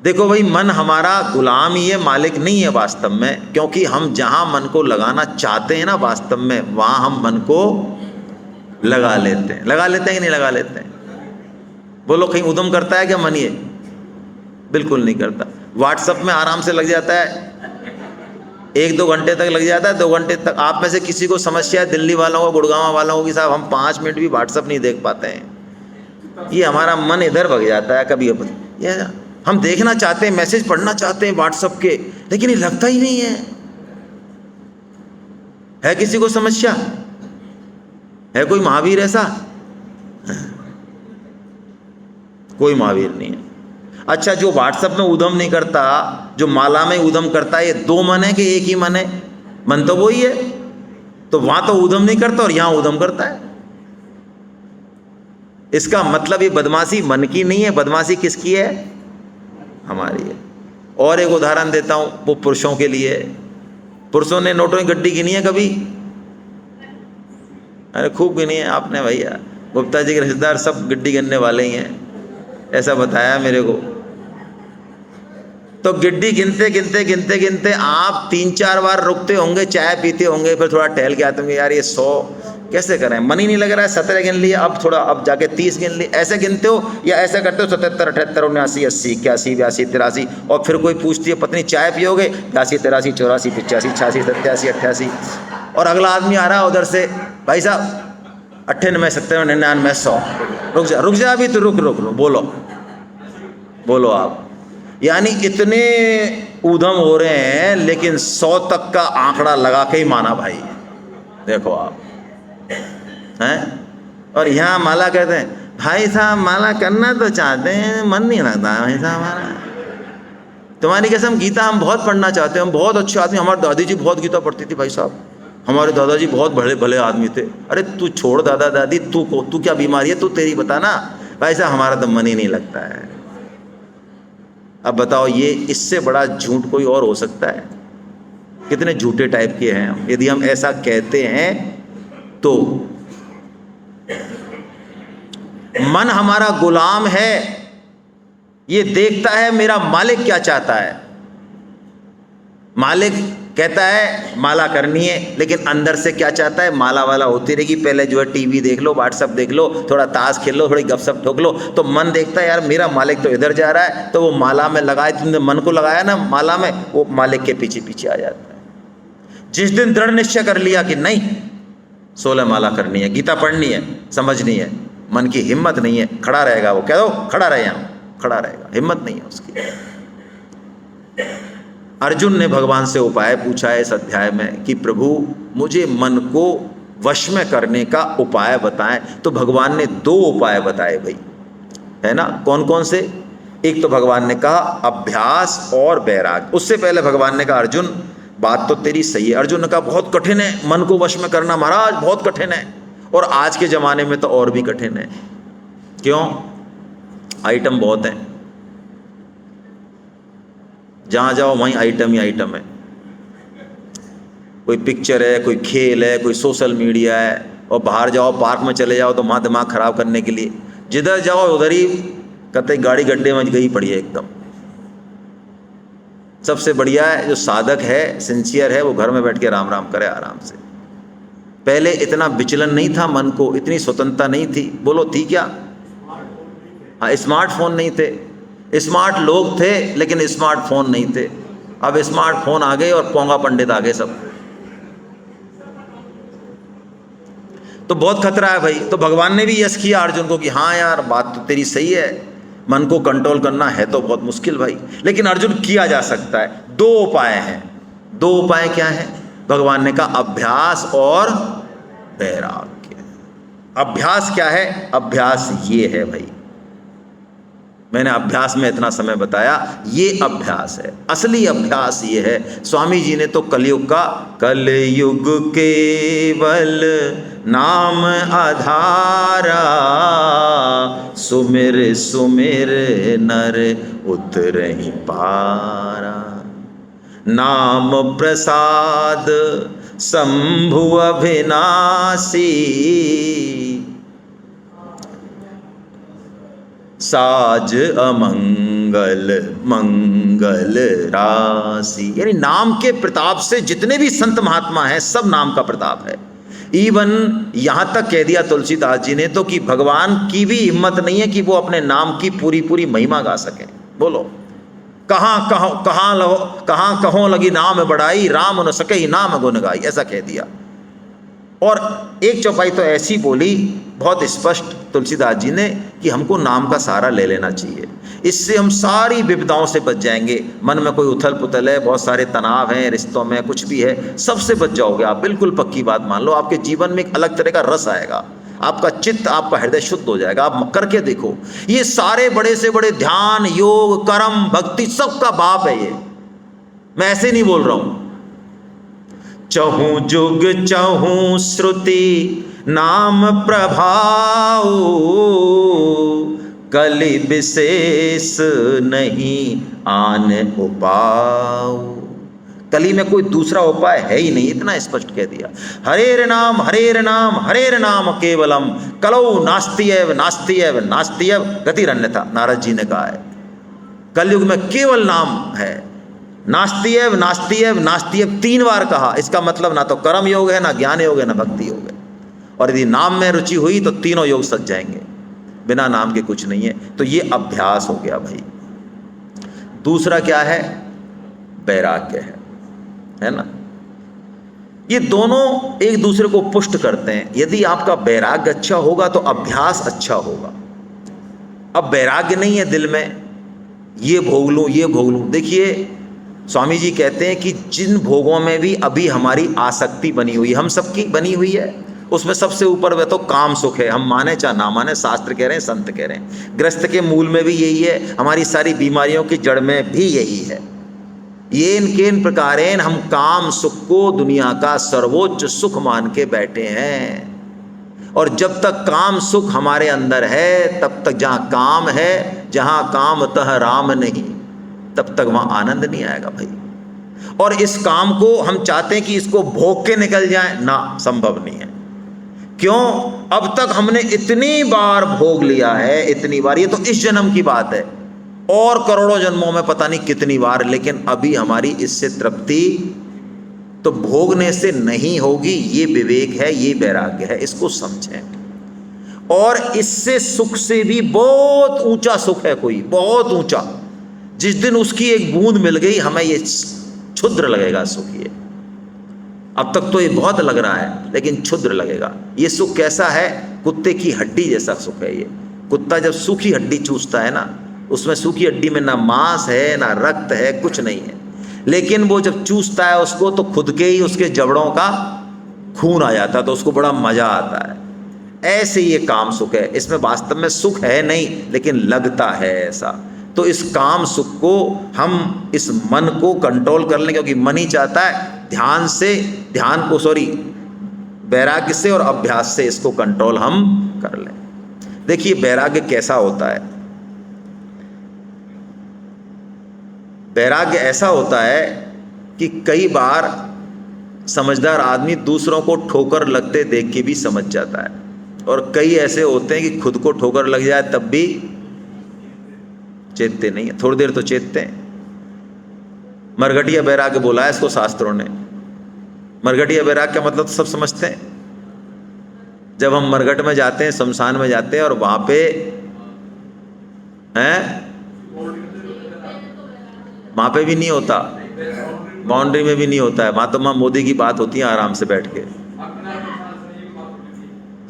देखो भाई, मन हमारा गुलाम ही है, मालिक नहीं है वास्तव में, क्योंकि हम जहां मन को लगाना चाहते हैं ना वास्तव में, वहां हम मन को लगा लेते हैं। लगा लेते हैं कि नहीं लगा लेते हैं? बोलो, कहीं उद्यम करता है क्या मन? ये बिल्कुल नहीं करता। व्हाट्सएप में आराम से लग जाता है, 1-2 घंटे तक लग जाता है, 2 घंटे तक। आप में से किसी को समस्या है, दिल्ली वालों को, गुड़गांव वालों को, कि साहब हम 5 मिनट भी व्हाट्सअप नहीं देख पाते हैं, ये हमारा मन इधर भग जाता है कभी कभी। ये हम देखना चाहते हैं, मैसेज पढ़ना चाहते हैं व्हाट्सअप के, लेकिन ये लगता ही नहीं है किसी को समस्या? है कोई महावीर ऐसा? कोई महावीर नहीं है। अच्छा, जो व्हाट्सएप में उधम नहीं करता, जो माला में उधम करता है, ये 2 मन है कि एक ही मन है? मन तो वही है। तो वहां तो उधम नहीं करता और यहां उधम करता है। इसका मतलब ये बदमाशी मन की नहीं है, बदमाशी किसकी है? हमारी है। और एक उदाहरण देता हूं, वो पुरुषों के लिए। पुरुषों ने नोटों की गड्डी गिनी है कभी? अरे खूब गिनी है आपने भैया। गुप्ता जी के रिश्तेदार सब गड्डी गिनने वाले ही हैं, ऐसा बताया मेरे को। तो गिड्डी गिनते गिनते गिनते गिनते आप 3-4 बार रुकते होंगे, चाय पीते होंगे, फिर थोड़ा टहल के आते होंगे, यार ये 100 कैसे करें, मन ही नहीं लग रहा है। 17 गिन लिया, अब जाके 30 गिन ली। ऐसे गिनते हो या ऐसे करते हो? 77, 78, 79, 80, 81, 82, 83। और फिर कोई पूछती है पत्नी चाय पियोगे? 82, 83, 84, 85, 86, 87, 88। और अगला आदमी आ रहा है उधर से, भाई साहब 98, 97, 99, 100। रुक जा अभी तो, रुक बोलो आप। यानी इतने ऊधम हो रहे हैं, लेकिन 100 तक का आंकड़ा लगा के ही माना भाई। देखो आप हैं। और यहाँ माला कहते हैं, भाई साहब माला करना तो चाहते हैं, मन नहीं लगता भाई साहब हमारा। तुम्हारी कसम गीता हम बहुत पढ़ना चाहते हैं, हम बहुत अच्छे आदमी, हमारी दादी जी बहुत गीता पढ़ती थी भाई साहब, हमारे दादाजी बहुत भले भले आदमी थे। अरे तू छोड़ दादा दादी, तू क्या बीमारी है, तू तेरी बता ना। भाई साहब हमारा तो मन ही नहीं लगता है। अब बताओ, ये इससे बड़ा झूठ कोई और हो सकता है? कितने झूठे टाइप के हैं हम, यदि हम ऐसा कहते हैं तो। मन हमारा गुलाम है, ये देखता है मेरा मालिक क्या चाहता है। मालिक कहता है माला करनी है, लेकिन अंदर से क्या चाहता है? माला वाला होती रहेगी। पहले जो है टीवी देख लो, व्हाट्सअप देख लो, थोड़ा ताश खेल लो, थोड़ी गपशप ठोक लो, तो मन देखता है यार मेरा मालिक तो इधर जा रहा है, तो वो माला में लगाए, तुमने मन को लगाया ना माला में, वो मालिक के पीछे पीछे आ जाता है। जिस दिन दृढ़ निश्चय कर लिया कि नहीं 16 माला करनी है, गीता पढ़नी है, समझनी है, मन की हिम्मत नहीं है, खड़ा रहेगा वो। कह दो खड़ा रहे, यहाँ खड़ा रहेगा, हिम्मत नहीं है उसकी। अर्जुन ने भगवान से उपाय पूछा है इस अध्याय में कि प्रभु मुझे मन को वश में करने का उपाय बताएं। तो भगवान ने 2 उपाय बताए भाई, है ना। कौन कौन से? एक तो भगवान ने कहा अभ्यास और वैराग्य। उससे पहले भगवान ने कहा अर्जुन बात तो तेरी सही है। अर्जुन ने कहा बहुत कठिन है मन को वश में करना महाराज, बहुत कठिन है, और आज के ज़माने में तो और भी कठिन है। क्यों? आइटम बहुत हैं, जहाँ जाओ वहीं आइटम ही आइटम है। कोई पिक्चर है, कोई खेल है, कोई सोशल मीडिया है, और बाहर जाओ पार्क में चले जाओ तो वहाँ दिमाग खराब करने के लिए जिधर जाओ उधर ही कहते गाड़ी गड्ढे में गई पड़ी है एकदम। सबसे बढ़िया है जो साधक है, सिंसियर है, वो घर में बैठ के राम राम करे आराम से। पहले इतना विचलन नहीं था मन को, इतनी स्वतंत्रता नहीं थी। बोलो थी क्या? हाँ, स्मार्टफोन नहीं थे, स्मार्ट लोग थे लेकिन स्मार्टफोन नहीं थे। अब स्मार्टफोन आ गए और पोंगा पंडित आ गए सब, तो बहुत खतरा है भाई। तो भगवान ने भी यश किया अर्जुन को कि हाँ यार बात तो तेरी सही है, मन को कंट्रोल करना है तो बहुत मुश्किल भाई, लेकिन अर्जुन किया जा सकता है। 2 उपाय हैं। 2 उपाय क्या है? भगवान ने कहा अभ्यास और वैराग्य। अभ्यास क्या है? अभ्यास ये है भाई, मैंने अभ्यास में इतना समय बताया, ये अभ्यास है। असली अभ्यास ये है। स्वामी जी ने तो कलयुग का, कलयुग केवल नाम आधारा, सुमिर सुमिर नर उतरहि पारा, नाम प्रसाद शंभु अविनाशी, साज अमंगल मंगल राशि। यानी नाम के प्रताप से जितने भी संत महात्मा हैं सब नाम का प्रताप है। इवन यहाँ तक कह दिया तुलसीदास जी ने तो कि भगवान की भी हिम्मत नहीं है कि वो अपने नाम की पूरी पूरी महिमा गा सकें। बोलो, कहाँ कहों लगी नाम बड़ाई, राम न सके ही नाम गुण गाई, ऐसा कह दिया। और एक चौपाई तो ऐसी बोली बहुत स्पष्ट तुलसीदास जी ने कि हमको नाम का सहारा ले लेना चाहिए, इससे हम सारी विपदाओं से बच जाएंगे। मन में कोई उथल पुथल है, बहुत सारे तनाव हैं, रिश्तों में कुछ भी है, सबसे बच जाओगे आप, बिल्कुल पक्की बात मान लो। आपके जीवन में एक अलग तरह का रस आएगा, आपका चित्त, आपका हृदय शुद्ध हो जाएगा। आप करके देखो, ये सारे बड़े से बड़े ध्यान, योग, कर्म, भक्ति, सबका बाप है ये, मैं ऐसे नहीं बोल रहा हूं। चहु जुग चहु श्रुति नाम प्रभाव, कलि विशेष नहीं आन उपाव। कली में कोई दूसरा उपाय है ही नहीं, इतना स्पष्ट कह दिया। हरेर नाम हरेर नाम हरेर नाम केवलम, कलौ नास्त्यैव नास्त्यैव नास्त्यैव गतिरन्यथा, नारद जी ने कहा है। कलयुग में केवल नाम है, नास्त्यैव नास्त्यैव नास्त्यैव 3 बार कहा। इसका मतलब ना तो कर्म योग है, ना ज्ञान योग है, ना भक्ति योग है। और यदि नाम में रुचि हुई तो तीनों योग सज जाएंगे, बिना नाम के कुछ नहीं है। तो ये अभ्यास हो गया भाई। दूसरा क्या है? वैराग्य है ना। ये दोनों एक दूसरे को पुष्ट करते हैं। यदि आपका वैराग्य अच्छा होगा तो अभ्यास अच्छा होगा। अब वैराग्य नहीं है दिल में, ये भोग लूं ये भोग लूं। देखिए स्वामी जी कहते हैं कि जिन भोगों में भी अभी हमारी आसक्ति बनी हुई है, हम सबकी बनी हुई है, उसमें सबसे ऊपर वह तो काम सुख है। हम माने चाहे ना माने, शास्त्र कह रहे हैं, संत कह रहे हैं। ग्रस्त के मूल में भी यही है, हमारी सारी बीमारियों की जड़ में भी यही है। येन केन प्रकारेण हम काम सुख को दुनिया का सर्वोच्च सुख मान के बैठे हैं। और जब तक काम सुख हमारे अंदर है, तब तक जहाँ काम है, जहाँ काम तह राम नहीं, तब तक वहाँ आनंद नहीं आएगा भाई। और इस काम को हम चाहते हैं कि इसको भोग के निकल जाए, ना, संभव नहीं है। क्यों? अब तक हमने इतनी बार भोग लिया है, इतनी बार, ये तो इस जन्म की बात है, और करोड़ों जन्मों में पता नहीं कितनी बार, लेकिन अभी हमारी इससे तृप्ति तो भोगने से नहीं होगी। ये विवेक है, ये वैराग्य है, इसको समझें। और इससे सुख से भी बहुत ऊंचा सुख है कोई, बहुत ऊंचा। जिस दिन उसकी एक बूंद मिल गई, हमें ये क्षुद्र लगेगा सुख। ये अब तक तो ये बहुत लग रहा है, लेकिन क्षुद्र लगेगा। ये सुख कैसा है? कुत्ते की हड्डी जैसा सुख है ये। कुत्ता जब सूखी हड्डी चूसता है ना, उसमें सूखी हड्डी में ना मांस है, ना रक्त है, कुछ नहीं है, लेकिन वो जब चूसता है उसको, तो खुद के ही उसके जबड़ों का खून आ जाता है, तो उसको बड़ा मजा आता है। ऐसे ये काम सुख है। इसमें वास्तव में सुख है नहीं, लेकिन लगता है ऐसा। तो इस काम सुख को हम, इस मन को कंट्रोल कर लें, क्योंकि मन ही चाहता है ध्यान से, वैराग्य से और अभ्यास से इसको कंट्रोल हम कर लें। देखिए वैराग्य कैसा होता है। वैराग्य ऐसा होता है कि कई बार समझदार आदमी दूसरों को ठोकर लगते देख के भी समझ जाता है, और कई ऐसे होते हैं कि खुद को ठोकर लग जाए तब भी चेतते नहीं है। थोड़ी देर तो चेतते हैं। मरघटिया वैराग्य बोला है इसको शास्त्रों ने। मरघटिया वैराग्य का मतलब तो सब समझते हैं। जब हम मरघट में जाते हैं, शमशान में जाते हैं, और वहां पे हैं, वहां पे भी नहीं होता, बाउंड्री में भी नहीं होता है। वहां तो माँ मोदी की बात होती है आराम से बैठ के।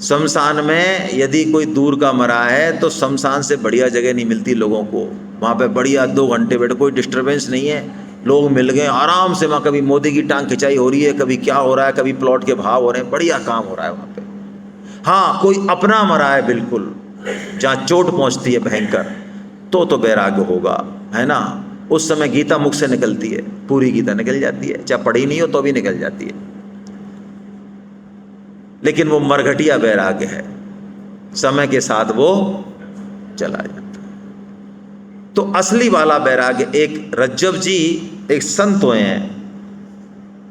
शमशान में यदि कोई दूर का मरा है तो शमशान से बढ़िया जगह नहीं मिलती लोगों को। वहाँ पे बढ़िया 2 घंटे बैठे, कोई डिस्टरबेंस नहीं है, लोग मिल गए आराम से। वहाँ कभी मोदी की टांग खिंचाई हो रही है, कभी क्या हो रहा है, कभी प्लॉट के भाव हो रहे हैं, बढ़िया काम हो रहा है वहाँ पे। हाँ, कोई अपना मरा है बिल्कुल, जहाँ चोट पहुँचती है भयंकर, तो वैराग्य होगा, है ना। उस समय गीता मुख से निकलती है, पूरी गीता निकल जाती है, चाहे पढ़ी नहीं हो तो भी निकल जाती है। लेकिन वो मरघटिया वैराग्य है, समय के साथ वो चला जाता है। तो असली वाला वैराग्य, एक रज्जब जी एक संत हुए हैं,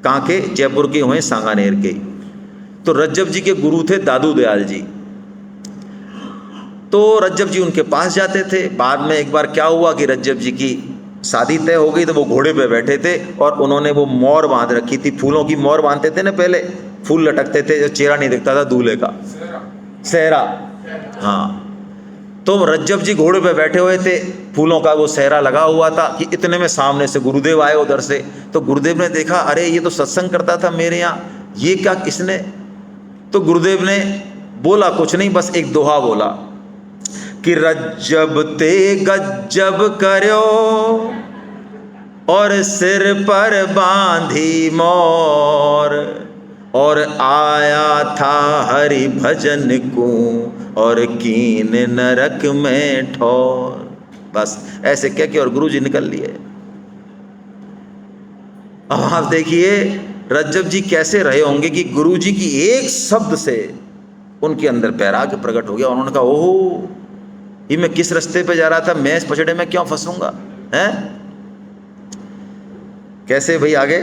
कहाँ के? जयपुर के हुए, सांगानेर के। तो रज्जब जी के गुरु थे दादू दयाल जी। तो रज्जब जी उनके पास जाते थे। बाद में एक बार क्या हुआ कि रज्जब जी की शादी तय हो गई, तो वो घोड़े पे बैठे थे और उन्होंने वो मोर बांध रखी थी, फूलों की मोर बांधते थे ना पहले, फूल लटकते थे, जो चेहरा नहीं दिखता था दूल्हे का, सेहरा। हाँ, तो रज्जब जी घोड़े पे बैठे हुए थे, फूलों का वो सहरा लगा हुआ था कि इतने में सामने से गुरुदेव आए उधर से। तो गुरुदेव ने देखा, अरे ये तो सत्संग करता था मेरे यहाँ, ये क्या किसने? तो गुरुदेव ने बोला कुछ नहीं, बस एक दोहा बोला कि रज्जब ते गज्जब कर्यो और सिर पर बांधी मोर, और आया था हरि भजन को और कीन नरक में ठोर। बस ऐसे कह के और गुरु जी निकल लिए। अब आप देखिए रज्जब जी कैसे रहे होंगे कि गुरु जी की एक शब्द से उनके अंदर वैराग्य प्रकट हो गया। उन्होंने कहा, ओहो, ये मैं किस रास्ते पे जा रहा था, मैं इस पछड़े में क्यों फंसूंगा? हैं? कैसे भाई आगे?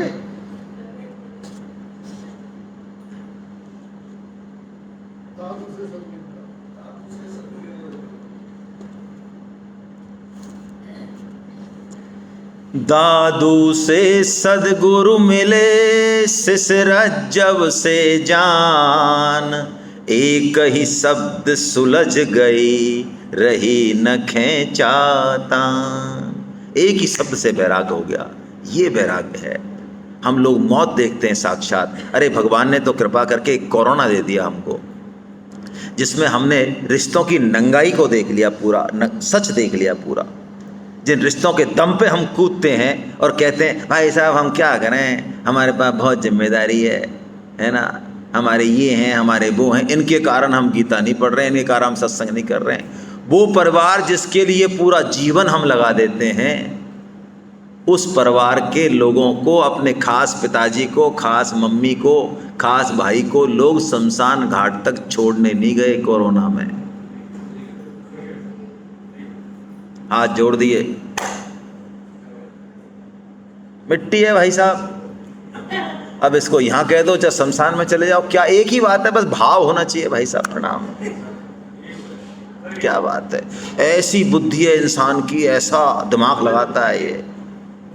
दादू से सदगुरु मिले, सिस रज्जब से जान, एक ही शब्द सुलझ गई रही न खेचातान। एक ही शब्द से वैराग्य हो गया। ये वैराग्य है। हम लोग मौत देखते हैं साक्षात। अरे भगवान ने तो कृपा करके कोरोना दे दिया हमको, जिसमें हमने रिश्तों की नंगाई को देख लिया, पूरा सच देख लिया पूरा। जिन रिश्तों के दम पे हम कूदते हैं और कहते हैं भाई साहब हम क्या करें, हमारे पास बहुत जिम्मेदारी है ना, हमारे ये हैं हमारे वो हैं, इनके कारण हम गीता नहीं पढ़ रहे हैं, इनके कारण हम सत्संग नहीं कर रहे हैं। वो परिवार जिसके लिए पूरा जीवन हम लगा देते हैं, उस परिवार के लोगों को, अपने खास पिताजी को, खास मम्मी को, खास भाई को लोग शमशान घाट तक छोड़ने नहीं गए कोरोना में। हाथ जोड़ दिए, मिट्टी है भाई साहब, अब इसको यहाँ कह दो चाहे शमशान में चले जाओ, क्या एक ही बात है, बस भाव होना चाहिए भाई साहब। प्रणाम, क्या बात है। ऐसी बुद्धि है इंसान की, ऐसा दिमाग लगाता है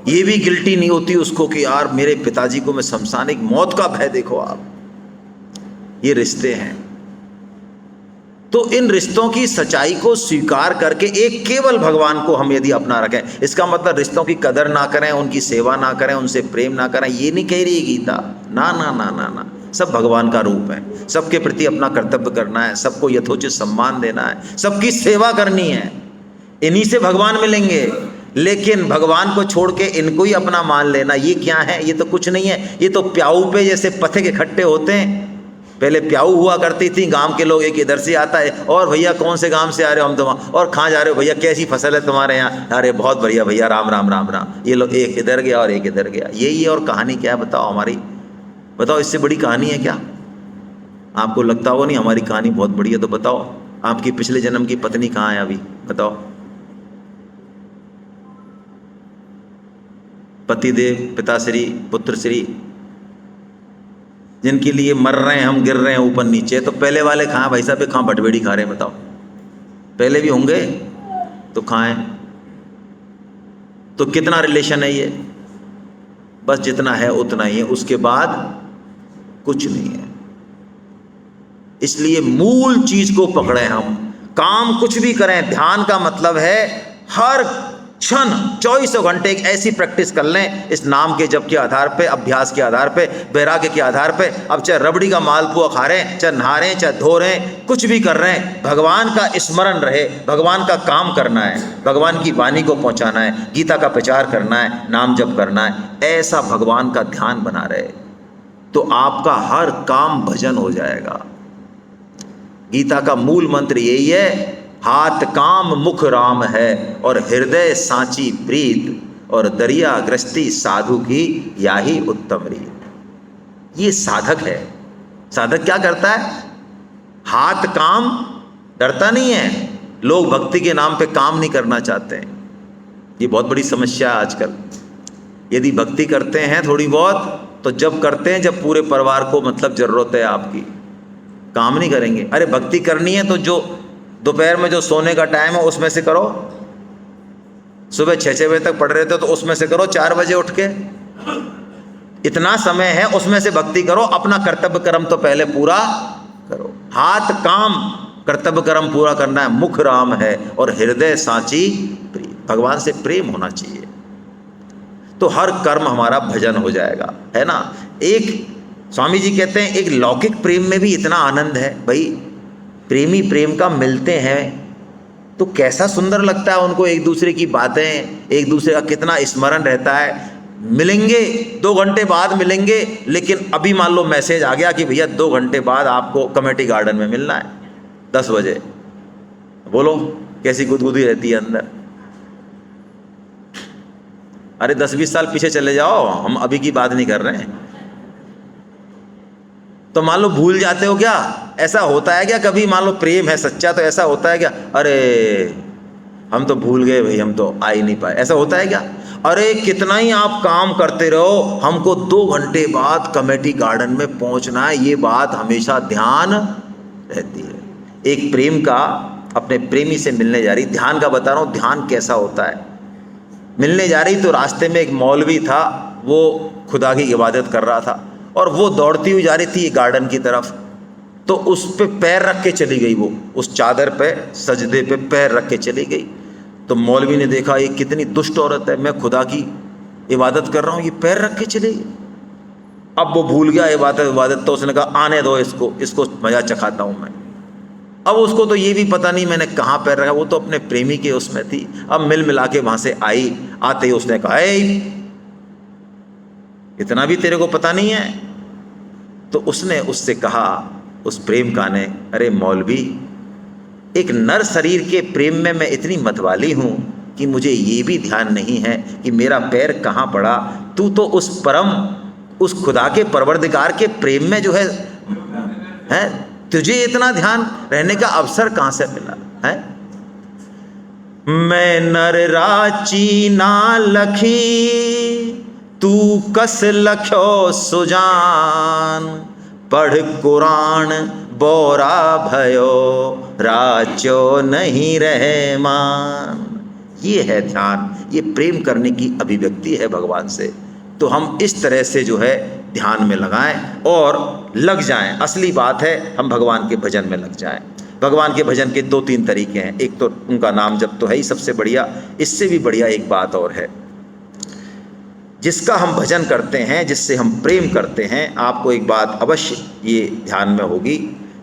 ये भी गिल्टी नहीं होती उसको कि यार मेरे पिताजी को मैं शमशान, एक मौत का भय देखो आप। ये रिश्ते हैं। तो इन रिश्तों की सच्चाई को स्वीकार करके एक केवल भगवान को हम यदि अपना रखें, इसका मतलब रिश्तों की कदर ना करें, उनकी सेवा ना करें, उनसे प्रेम ना करें, ये नहीं कह रही गीता। ना ना ना ना ना, सब भगवान का रूप है। सबके प्रति अपना कर्तव्य करना है, सबको यथोचित सम्मान देना है, सबकी सेवा करनी है, इन्हीं से भगवान मिलेंगे। लेकिन भगवान को छोड़ के इनको ही अपना मान लेना, ये क्या है? ये तो कुछ नहीं है। ये तो प्याऊ पे जैसे पथिक इकट्ठे होते हैं। पहले प्याऊ हुआ करती थी, गांव के लोग एक इधर से आता है, और भैया कौन से गांव से आ रहे हो? हम तो वहाँ। और कहाँ जा रहे हो भैया? कैसी फसल है तुम्हारे यहाँ? अरे बहुत बढ़िया भैया, राम राम राम राम। ये लोग एक इधर गया और एक इधर गया, यही है। और कहानी क्या है बताओ हमारी? बताओ इससे बड़ी कहानी है क्या? आपको लगता हो नहीं हमारी कहानी बहुत बड़ी है, तो बताओ आपकी पिछले जन्म की पत्नी कहाँ है अभी? बताओ। पतिदेव, पिताश्री, पुत्रश्री, जिनके लिए मर रहे हैं हम, गिर रहे हैं ऊपर नीचे, तो पहले वाले कहाँ भाई साहब? कहाँ बटबेड़ी खा रहे हैं बताओ? पहले भी होंगे तो खाएं। तो कितना रिलेशन है ये? बस जितना है उतना ही है, उसके बाद कुछ नहीं है। इसलिए मूल चीज को पकड़े हम। काम कुछ भी करें, ध्यान का मतलब है हर क्षण 24 घंटे एक ऐसी प्रैक्टिस कर लें, इस नाम के जप के आधार पे, अभ्यास के आधार पे, वैराग्य के आधार पे। अब चाहे रबड़ी का मालपुआ खा रहे हैं, चाहे नहा रहे हैं, चाहे धो रहे हैं, कुछ भी कर रहे हैं, भगवान का स्मरण रहे, भगवान का काम करना है, भगवान की वाणी को पहुंचाना है, गीता का प्रचार करना है, नाम जप करना है, ऐसा भगवान का ध्यान बना रहे, तो आपका हर काम भजन हो जाएगा। गीता का मूल मंत्र यही है, हाथ काम मुख राम है और हृदय सांची प्रीत, और दरिया ग्रस्ती साधु की याही उत्तम रीत। ये साधक है। साधक क्या करता है? हाथ काम, डरता नहीं है। लोग भक्ति के नाम पे काम नहीं करना चाहते हैं, ये बहुत बड़ी समस्या है आजकल। यदि भक्ति करते हैं थोड़ी बहुत, तो जब करते हैं जब पूरे परिवार को मतलब जरूरत है आपकी, काम नहीं करेंगे। अरे भक्ति करनी है तो जो दोपहर में जो सोने का टाइम है उसमें से करो, सुबह 6 बजे तक पढ़ रहे थे तो उसमें से करो, 4 बजे उठ के, इतना समय है उसमें से भक्ति करो। अपना कर्तव्य कर्म तो पहले पूरा करो। हाथ काम कर्तव्य कर्म पूरा करना है, मुख राम है और हृदय साची प्रिय। भगवान से प्रेम होना चाहिए तो हर कर्म हमारा भजन हो जाएगा, है ना। एक स्वामी जी कहते हैं एक लौकिक प्रेम में भी इतना आनंद है भाई, प्रेमी प्रेम का मिलते हैं तो कैसा सुंदर लगता है उनको, एक दूसरे की बातें, एक दूसरे का कितना स्मरण रहता है। मिलेंगे 2 घंटे बाद मिलेंगे, लेकिन अभी मान लो मैसेज आ गया कि भैया 2 घंटे बाद आपको कमेटी गार्डन में मिलना है 10 बजे। बोलो कैसी गुदगुदी रहती है अंदर। अरे 10-20 साल पीछे चले जाओ, हम अभी की बात नहीं कर रहे हैं। तो मान लो भूल जाते हो क्या? ऐसा होता है क्या कभी? मान लो प्रेम है सच्चा तो ऐसा होता है क्या, अरे हम तो भूल गए भाई, हम तो आ ही नहीं पाए, ऐसा होता है क्या? अरे कितना ही आप काम करते रहो, हमको 2 घंटे बाद कमेटी गार्डन में पहुंचना है, ये बात हमेशा ध्यान रहती है। एक प्रेम का अपने प्रेमी से मिलने जा रही, ध्यान का बता रहा हूँ, ध्यान कैसा होता है। मिलने जा रही तो रास्ते में एक मौलवी था, वो खुदा की इबादत कर रहा था और वो दौड़ती हुई जा रही थी गार्डन की तरफ, तो उस पे पैर रख के चली गई, वो उस चादर पे सजदे पे पैर रख के चली गई। तो मौलवी ने देखा ये कितनी दुष्ट औरत है, मैं खुदा की इबादत कर रहा हूँ, ये पैर रख के चली गई। अब वो भूल गया इबादत, तो उसने कहा आने दो इसको मजा चखाता हूँ मैं। अब उसको तो ये भी पता नहीं मैंने कहाँ पैर रखा, वो तो अपने प्रेमी के उसमें थी। अब मिल मिला के वहाँ से आई, आते ही उसने कहा इतना भी तेरे को पता नहीं है? तो उसने उससे कहा, उस प्रेम का ने, अरे मौलवी, एक नर शरीर के प्रेम में मैं इतनी मतवाली हूँ कि मुझे ये भी ध्यान नहीं है कि मेरा पैर कहाँ पड़ा। तू तो उस खुदा के परवरदिगार के प्रेम में जो है, तुझे इतना ध्यान रहने का अवसर कहाँ से मिला है? मैं नर राची ना लखी, तू कस लख्यो सुजान, पढ़ कुरान बोरा भयो, राचो नहीं रहे मान। ये है ध्यान, ये प्रेम करने की अभिव्यक्ति है भगवान से। तो हम इस तरह से जो है ध्यान में लगाएं और लग जाएं। असली बात है हम भगवान के भजन में लग जाएं। भगवान के भजन के 2-3 तरीके हैं। एक तो उनका नाम जप तो है ही सबसे बढ़िया, इससे भी बढ़िया एक बात और है, जिसका हम भजन करते हैं, जिससे हम प्रेम करते हैं। आपको एक बात अवश्य ये ध्यान में होगी,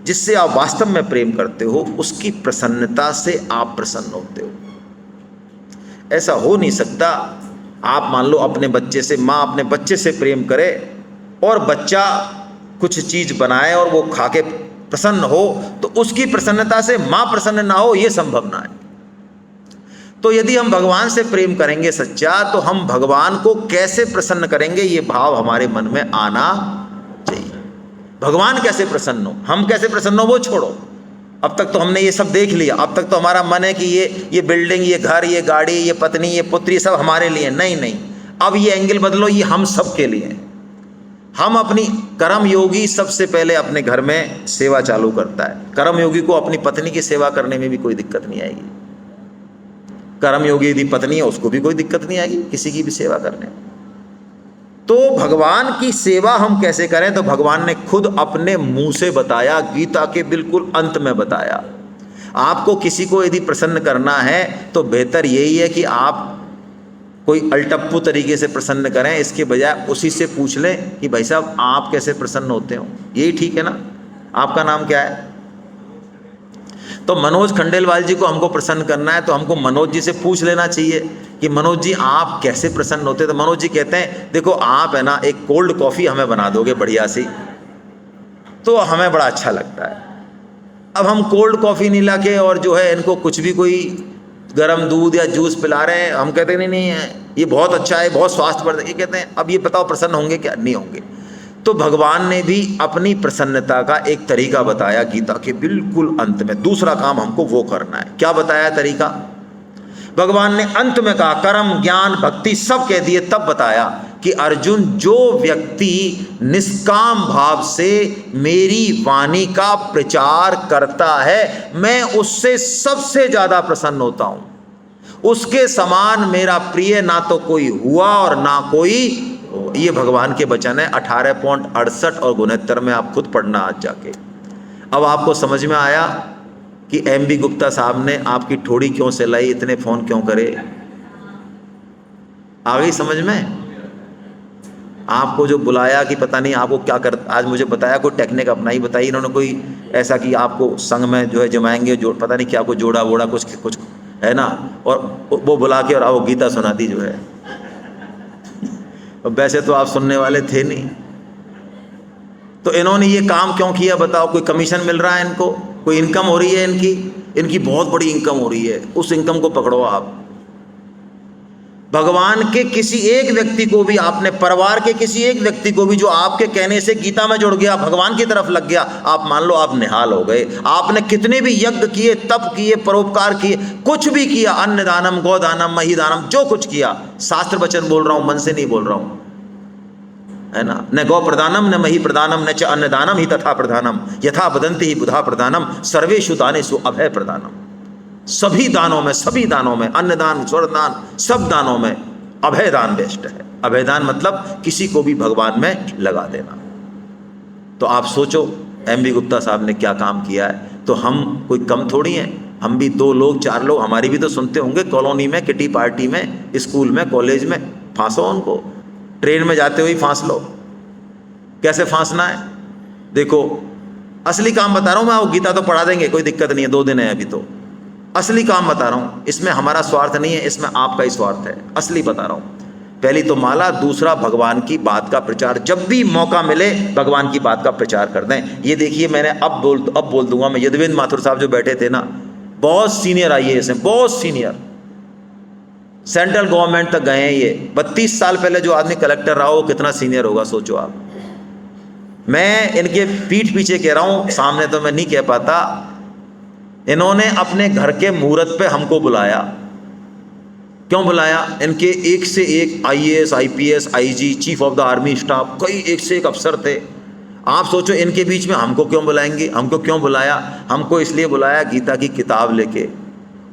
जिससे आप वास्तव में प्रेम करते हो उसकी प्रसन्नता से आप प्रसन्न होते हो। ऐसा हो नहीं सकता आप मान लो अपने बच्चे से, माँ अपने बच्चे से प्रेम करे और बच्चा कुछ चीज़ बनाए और वो खा के प्रसन्न हो, तो उसकी प्रसन्नता से माँ प्रसन्न ना हो, ये संभव ना है। तो यदि हम भगवान से प्रेम करेंगे सच्चा, तो हम भगवान को कैसे प्रसन्न करेंगे, ये भाव हमारे मन में आना चाहिए। भगवान कैसे प्रसन्न हो, हम कैसे प्रसन्न हो वो छोड़ो, अब तक तो हमने ये सब देख लिया। अब तक तो हमारा मन है कि ये बिल्डिंग, ये घर, ये गाड़ी, ये पत्नी, ये पुत्री सब हमारे लिए। नहीं, अब ये एंगल बदलो, ये हम सब के लिए। हम अपनी कर्म योगी सबसे पहले अपने घर में सेवा चालू करता है। कर्म योगी को अपनी पत्नी की सेवा करने में भी कोई दिक्कत नहीं आएगी। कर्म योगी यदि पत्नी है उसको भी कोई दिक्कत नहीं आएगी किसी की भी सेवा करने में। तो भगवान की सेवा हम कैसे करें, तो भगवान ने खुद अपने मुंह से बताया, गीता के बिल्कुल अंत में बताया। आपको किसी को यदि प्रसन्न करना है तो बेहतर यही है कि आप कोई अल्टप्पू तरीके से प्रसन्न करें, इसके बजाय उसी से पूछ लें कि भाई साहब आप कैसे प्रसन्न होते हो। यही ठीक है ना? आपका नाम क्या है? तो मनोज खंडेलवाल जी को हमको प्रसन्न करना है तो हमको मनोज जी से पूछ लेना चाहिए कि मनोज जी आप कैसे प्रसन्न होते। तो मनोज जी कहते हैं देखो आप है ना एक कोल्ड कॉफ़ी हमें बना दोगे बढ़िया सी, तो हमें बड़ा अच्छा लगता है। अब हम कोल्ड कॉफ़ी नहीं ला के और जो है इनको कुछ भी कोई गर्म दूध या जूस पिला रहे हैं, हम कहते हैं नहीं ये बहुत अच्छा है, बहुत स्वास्थ्यवर्धक। ये कहते हैं अब ये बताओ प्रसन्न होंगे क्या? नहीं होंगे। तो भगवान ने भी अपनी प्रसन्नता का एक तरीका बताया गीता के बिल्कुल अंत में। दूसरा काम हमको वो करना है। क्या बताया तरीका? भगवान ने अंत में कहा, कर्म ज्ञान भक्ति सब कह दिए, तब बताया कि अर्जुन जो व्यक्ति निष्काम भाव से मेरी वाणी का प्रचार करता है मैं उससे सबसे ज्यादा प्रसन्न होता हूं। उसके समान मेरा प्रिय ना तो कोई हुआ और ना कोई। ये भगवान के वचन है 18.68 और 69 में आप खुद पढ़ना आज जाके। अब आपको समझ में आया कि एमबी गुप्ता साहब ने आपकी ठोड़ी क्यों सिलाई, इतने फ़ोन क्यों करे। आ गई समझ में? आपको जो बुलाया कि पता नहीं आपको क्या कर, आज मुझे बताया कोई टेक्निक अपना ही बताई इन्होंने, कोई ऐसा कि आपको संग में जो है जमाएंगे, जो पता नहीं क्या, कोई जोड़ा वोड़ा कुछ कुछ है ना, और वो बुला के और वो गीता सुना दी जो है। वैसे तो आप सुनने वाले थे नहीं, तो इन्होंने ये काम क्यों किया बताओ? कोई कमीशन मिल रहा है इनको, कोई इनकम हो रही है इनकी बहुत बड़ी इनकम हो रही है, उस इनकम को पकड़ो आप। भगवान के किसी एक व्यक्ति को भी आपने, परिवार के किसी एक व्यक्ति को भी जो आपके कहने से गीता में जुड़ गया, भगवान की तरफ लग गया, आप मान लो आप निहाल हो गए। आपने कितने भी यज्ञ किए, तप किए, परोपकार किए, कुछ भी किया, अन्न दानम, गोदानम, मही दानम, जो कुछ किया, शास्त्र वचन बोल रहा हूं, मन से नहीं बोल रहा हूं, है ना। न गौ प्रदानम न मही प्रदानम न च अन्नदानम ही तथा प्रधानम यथा वदन्ति ही बुधा प्रदानम सर्वेषु दानेषु अभय प्रदानम। सभी दानों में अन्नदान, स्वर्णदान, सब दानों में अभय दान बेस्ट है। अभय दान मतलब किसी को भी भगवान में लगा देना। तो आप सोचो एमबी गुप्ता साहब ने क्या काम किया है। तो हम कोई कम थोड़ी हैं, हम भी 2 लोग 4 लोग, हमारी भी तो सुनते होंगे, कॉलोनी में, किटी पार्टी में, स्कूल में, कॉलेज में, फांसो उनको, ट्रेन में जाते हुए फांस लो। कैसे फांसना है देखो, असली काम बता रहा हूं मैं। वो गीता तो पढ़ा देंगे, कोई दिक्कत नहीं है, 2 दिन है अभी, तो असली काम बता रहा हूं। इसमें हमारा स्वार्थ नहीं है, इसमें आपका ही स्वार्थ है, असली बता रहा हूं। पहली तो माला, दूसरा भगवान की बात का प्रचार। जब भी मौका मिले भगवान की बात का प्रचार कर दें। ये देखिए मैंने अब बोल दूंगा मैं, यदुवेंद्र माथुर साहब जो बैठे थे ना, बहुत सीनियर IAS हैं, बहुत सीनियर, सेंट्रल गवर्नमेंट तक गए हैं ये। 32 साल पहले जो आदमी कलेक्टर रहा हो, कितना सीनियर होगा सोचो आप। मैं इनके पीठ पीछे कह रहा हूं, सामने तो मैं नहीं कह पाता। इन्होंने अपने घर के मुहूर्त पे हमको बुलाया। क्यों बुलाया? इनके एक से एक IAS, IPS, IG, chief of the army staff, कई एक से एक अफसर थे। आप सोचो इनके बीच में हमको क्यों बुलाएंगे? हमको क्यों बुलाया? हमको इसलिए बुलाया गीता की किताब लेके।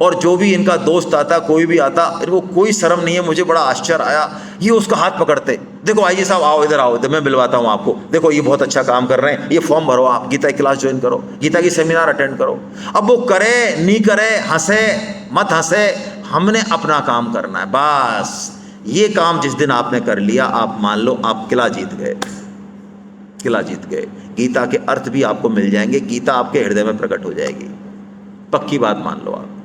और जो भी इनका दोस्त आता, कोई भी आता, इनको कोई शर्म नहीं है। मुझे बड़ा आश्चर्य आया, ये उसका हाथ पकड़ते, देखो आइए साहब, आओ इधर आओ, इधर मैं मिलवाता हूँ आपको, देखो ये बहुत अच्छा काम कर रहे हैं, ये फॉर्म भरो, आप गीता की क्लास ज्वाइन करो, गीता की सेमिनार अटेंड करो। अब वो करे नहीं करे, हंसे मत हंसे, हमने अपना काम करना है बस। ये काम जिस दिन आपने कर लिया, आप मान लो आप किला जीत गए, किला जीत गए। गीता के अर्थ भी आपको मिल जाएंगे, गीता आपके हृदय में प्रकट हो जाएगी, पक्की बात मान लो आप।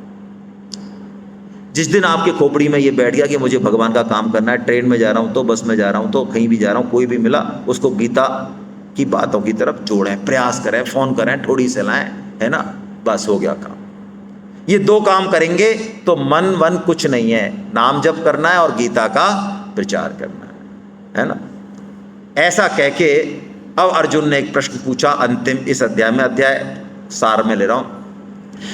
जिस दिन आपके खोपड़ी में ये बैठ गया कि मुझे भगवान का काम करना है, ट्रेन में जा रहा हूँ तो, बस में जा रहा हूँ तो, कहीं भी जा रहा हूँ, कोई भी मिला उसको गीता की बातों की तरफ जोड़ें, प्रयास करें, फ़ोन करें, ठोड़ी से लाएं, है ना, बस हो गया काम। ये 2 काम करेंगे तो मन वन कुछ नहीं है, नाम जप करना है और गीता का प्रचार करना है ना। ऐसा कह के अब अर्जुन ने एक प्रश्न पूछा अंतिम इस अध्याय में, अध्याय सार में ले रहा हूँ,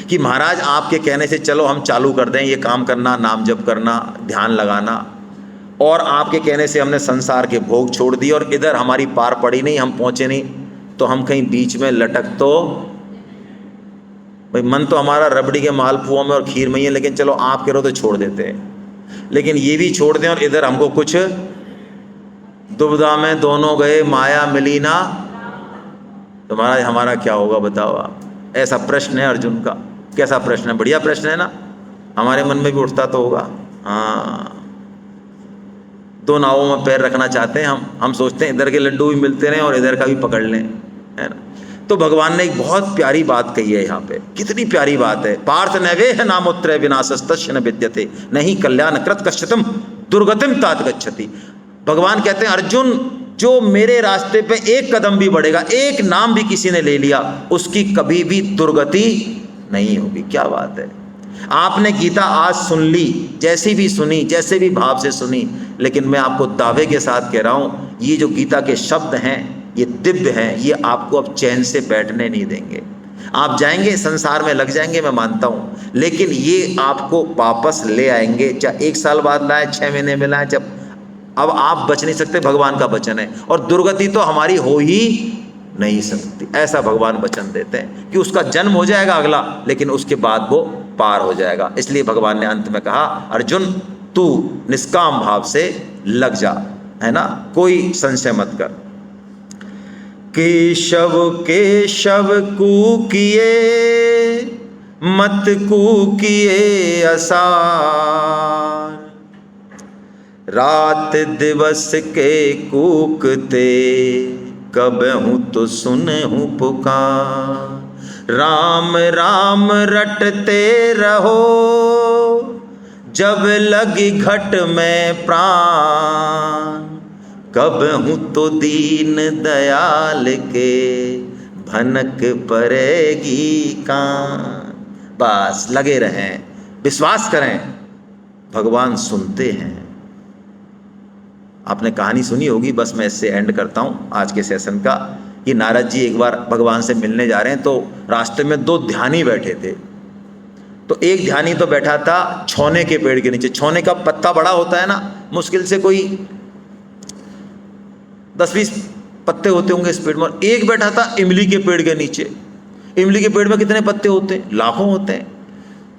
कि महाराज आपके कहने से चलो हम चालू कर दें ये काम करना, नाम जप करना, ध्यान लगाना, और आपके कहने से हमने संसार के भोग छोड़ दिए और इधर हमारी पार पड़ी नहीं, हम पहुंचे नहीं, तो हम कहीं बीच में लटक तो, भाई मन तो हमारा रबड़ी के मालपुओं में और खीर में ही है, लेकिन चलो आप कह रहे हो तो छोड़ देते हैं, लेकिन ये भी छोड़ दें और इधर हमको कुछ दुविधा में दोनों गए, माया मिली ना, तो महाराज हमारा क्या होगा बताओ आप। ऐसा प्रश्न है अर्जुन का। कैसा प्रश्न है? बढ़िया प्रश्न है ना, हमारे मन में भी उठता तो होगा। हाँ, 2 नावों में पैर रखना चाहते हैं हम सोचते हैं इधर के लड्डू भी मिलते रहें और इधर का भी पकड़ लें, है ना। तो भगवान ने एक बहुत प्यारी बात कही है यहाँ पे, कितनी प्यारी बात है। पार्थ नैवेह नामोत्तरय विनाशस्तस्य न विद्यते नहीं कल्याण कृत कश्चितम दुर्गतिम तात गच्छति। भगवान कहते हैं अर्जुन, जो मेरे रास्ते पे एक कदम भी बढ़ेगा, एक नाम भी किसी ने ले लिया, उसकी कभी भी दुर्गति नहीं होगी। क्या बात है। आपने गीता आज सुन ली, जैसी भी सुनी, जैसे भी भाव से सुनी, लेकिन मैं आपको दावे के साथ कह रहा हूँ, ये जो गीता के शब्द हैं ये दिव्य हैं, ये आपको अब चैन से बैठने नहीं देंगे। आप जाएंगे संसार में लग जाएंगे, मैं मानता हूँ, लेकिन ये आपको वापस ले आएंगे, चाहे 1 साल बाद लाए, 6 महीने में लाए, जब अब आप बच नहीं सकते, भगवान का वचन है। और दुर्गति तो हमारी हो ही नहीं सकती, ऐसा भगवान वचन देते हैं कि उसका जन्म हो जाएगा अगला, लेकिन उसके बाद वो पार हो जाएगा। इसलिए भगवान ने अंत में कहा अर्जुन तू निष्काम भाव से लग जा, है ना, कोई संशय मत कर। केशव केशव कू किए मत कूकिए असार। रात दिवस के कूकते, कब हूँ तो सुने हूँ पुकार। राम राम रटते रहो, जब लगी घट में प्राण। कब हूँ तो दीन दयाल के, भनक पड़ेगी कान। बस लगे रहें, विश्वास करें, भगवान सुनते हैं। आपने कहानी सुनी होगी, बस मैं इससे एंड करता हूँ आज के सेशन का। कि नारद जी एक बार भगवान से मिलने जा रहे हैं, तो रास्ते में दो ध्यानी बैठे थे। तो एक ध्यानी तो बैठा था छौने के पेड़ के नीचे। छौने का पत्ता बड़ा होता है ना, मुश्किल से कोई 10-20 पत्ते होते होंगे इस पेड़ में। एक बैठा था इमली के पेड़ के नीचे। इमली के पेड़ में कितने पत्ते होते हैं? लाखों होते हैं।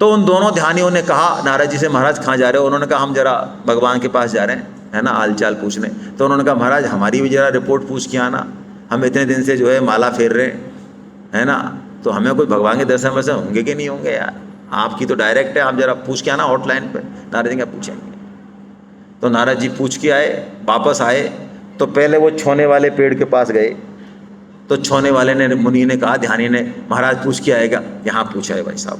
तो उन दोनों ध्यानियों ने कहा नारद जी से, महाराज कहाँ जा रहे हो? उन्होंने कहा हम जरा भगवान के पास जा रहे हैं, है ना, हाल चाल पूछने। तो उन्होंने कहा महाराज हमारी भी जरा रिपोर्ट पूछ के आना, हम इतने दिन से जो है माला फेर रहे हैं, है ना, तो हमें कोई भगवान के दर्शन वैसे होंगे कि नहीं होंगे यार? आपकी तो डायरेक्ट है, आप जरा पूछ के आना हॉटलाइन पे। नारद जी क्या पूछेंगे? तो नारद जी पूछ के आए, वापस आए तो पहले वो छौने वाले पेड़ के पास गए। तो छौने वाले ने, मुनि ने कहा, ध्यानी ने, महाराज पूछ के आएगा। यहाँ पूछा है भाई साहब।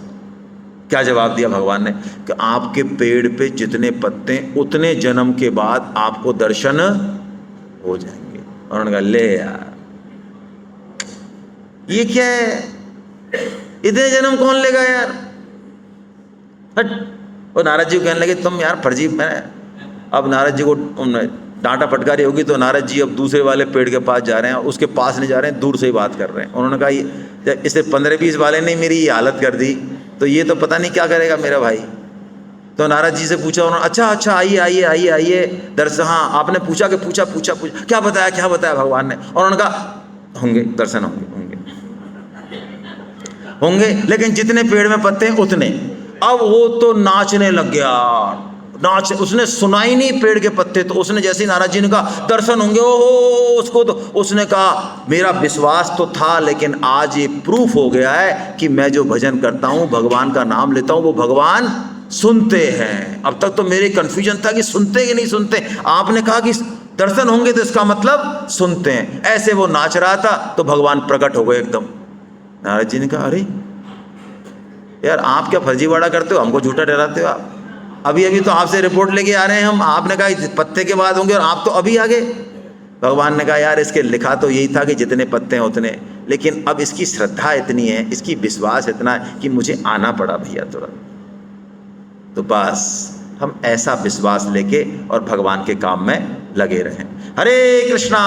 क्या जवाब दिया भगवान ने? कि आपके पेड़ पे जितने पत्ते, उतने जन्म के बाद आपको दर्शन हो जाएंगे। और उन्होंने कहा ले यार, ये क्या है? इतने जन्म कौन लेगा यार? हट। और नारद जी को कहने लगे तुम यार फर्जी। मैं अब नारद जी को डांटा फटकारी होगी, तो नारद जी अब दूसरे वाले पेड़ के पास जा रहे हैं, उसके पास नहीं जा रहे हैं, दूर से ही बात कर रहे हैं। उन्होंने कहा इसे 15-20 वाले ने मेरी ये हालत कर दी, तो ये तो पता नहीं क्या करेगा मेरा भाई। तो नारद जी से पूछा उन्होंने, अच्छा आइए आइए आइए आइए दर्शन। हाँ आपने पूछा कि पूछा क्या बताया भगवान ने? और उन्होंने कहा होंगे दर्शन, होंगे लेकिन जितने पेड़ में पत्ते हैं उतने। अब वो तो नाचने लग गया, उसने सुना ही नहीं पेड़ के पत्ते। तो उसने जैसे ही नारद जी ने कहा दर्शन होंगे, ओहो, उसको तो उसने कहा मेरा विश्वास तो था, लेकिन आज ये प्रूफ हो गया है कि मैं जो भजन करता हूँ, भगवान का नाम लेता हूँ, वो भगवान सुनते हैं। अब तक तो मेरे कन्फ्यूजन था कि सुनते कि नहीं सुनते। आपने कहा कि दर्शन होंगे तो इसका मतलब सुनते हैं। ऐसे वो नाच रहा था तो भगवान प्रकट हो गए एकदम। नारद जी ने कहा अरे यार आप क्या फर्जीवाड़ा करते हो, हमको झूठा डराते हो आप? अभी तो आपसे रिपोर्ट लेके आ रहे हैं हम, आपने कहा पत्ते के बाद होंगे और आप तो अभी आ गए। भगवान ने कहा यार इसके लिखा तो यही था कि जितने पत्ते हैं उतने, लेकिन अब इसकी श्रद्धा इतनी है, इसकी विश्वास इतना है कि मुझे आना पड़ा भैया तुरंत। तो बस हम ऐसा विश्वास लेके और भगवान के काम में लगे रहें। हरे कृष्णा।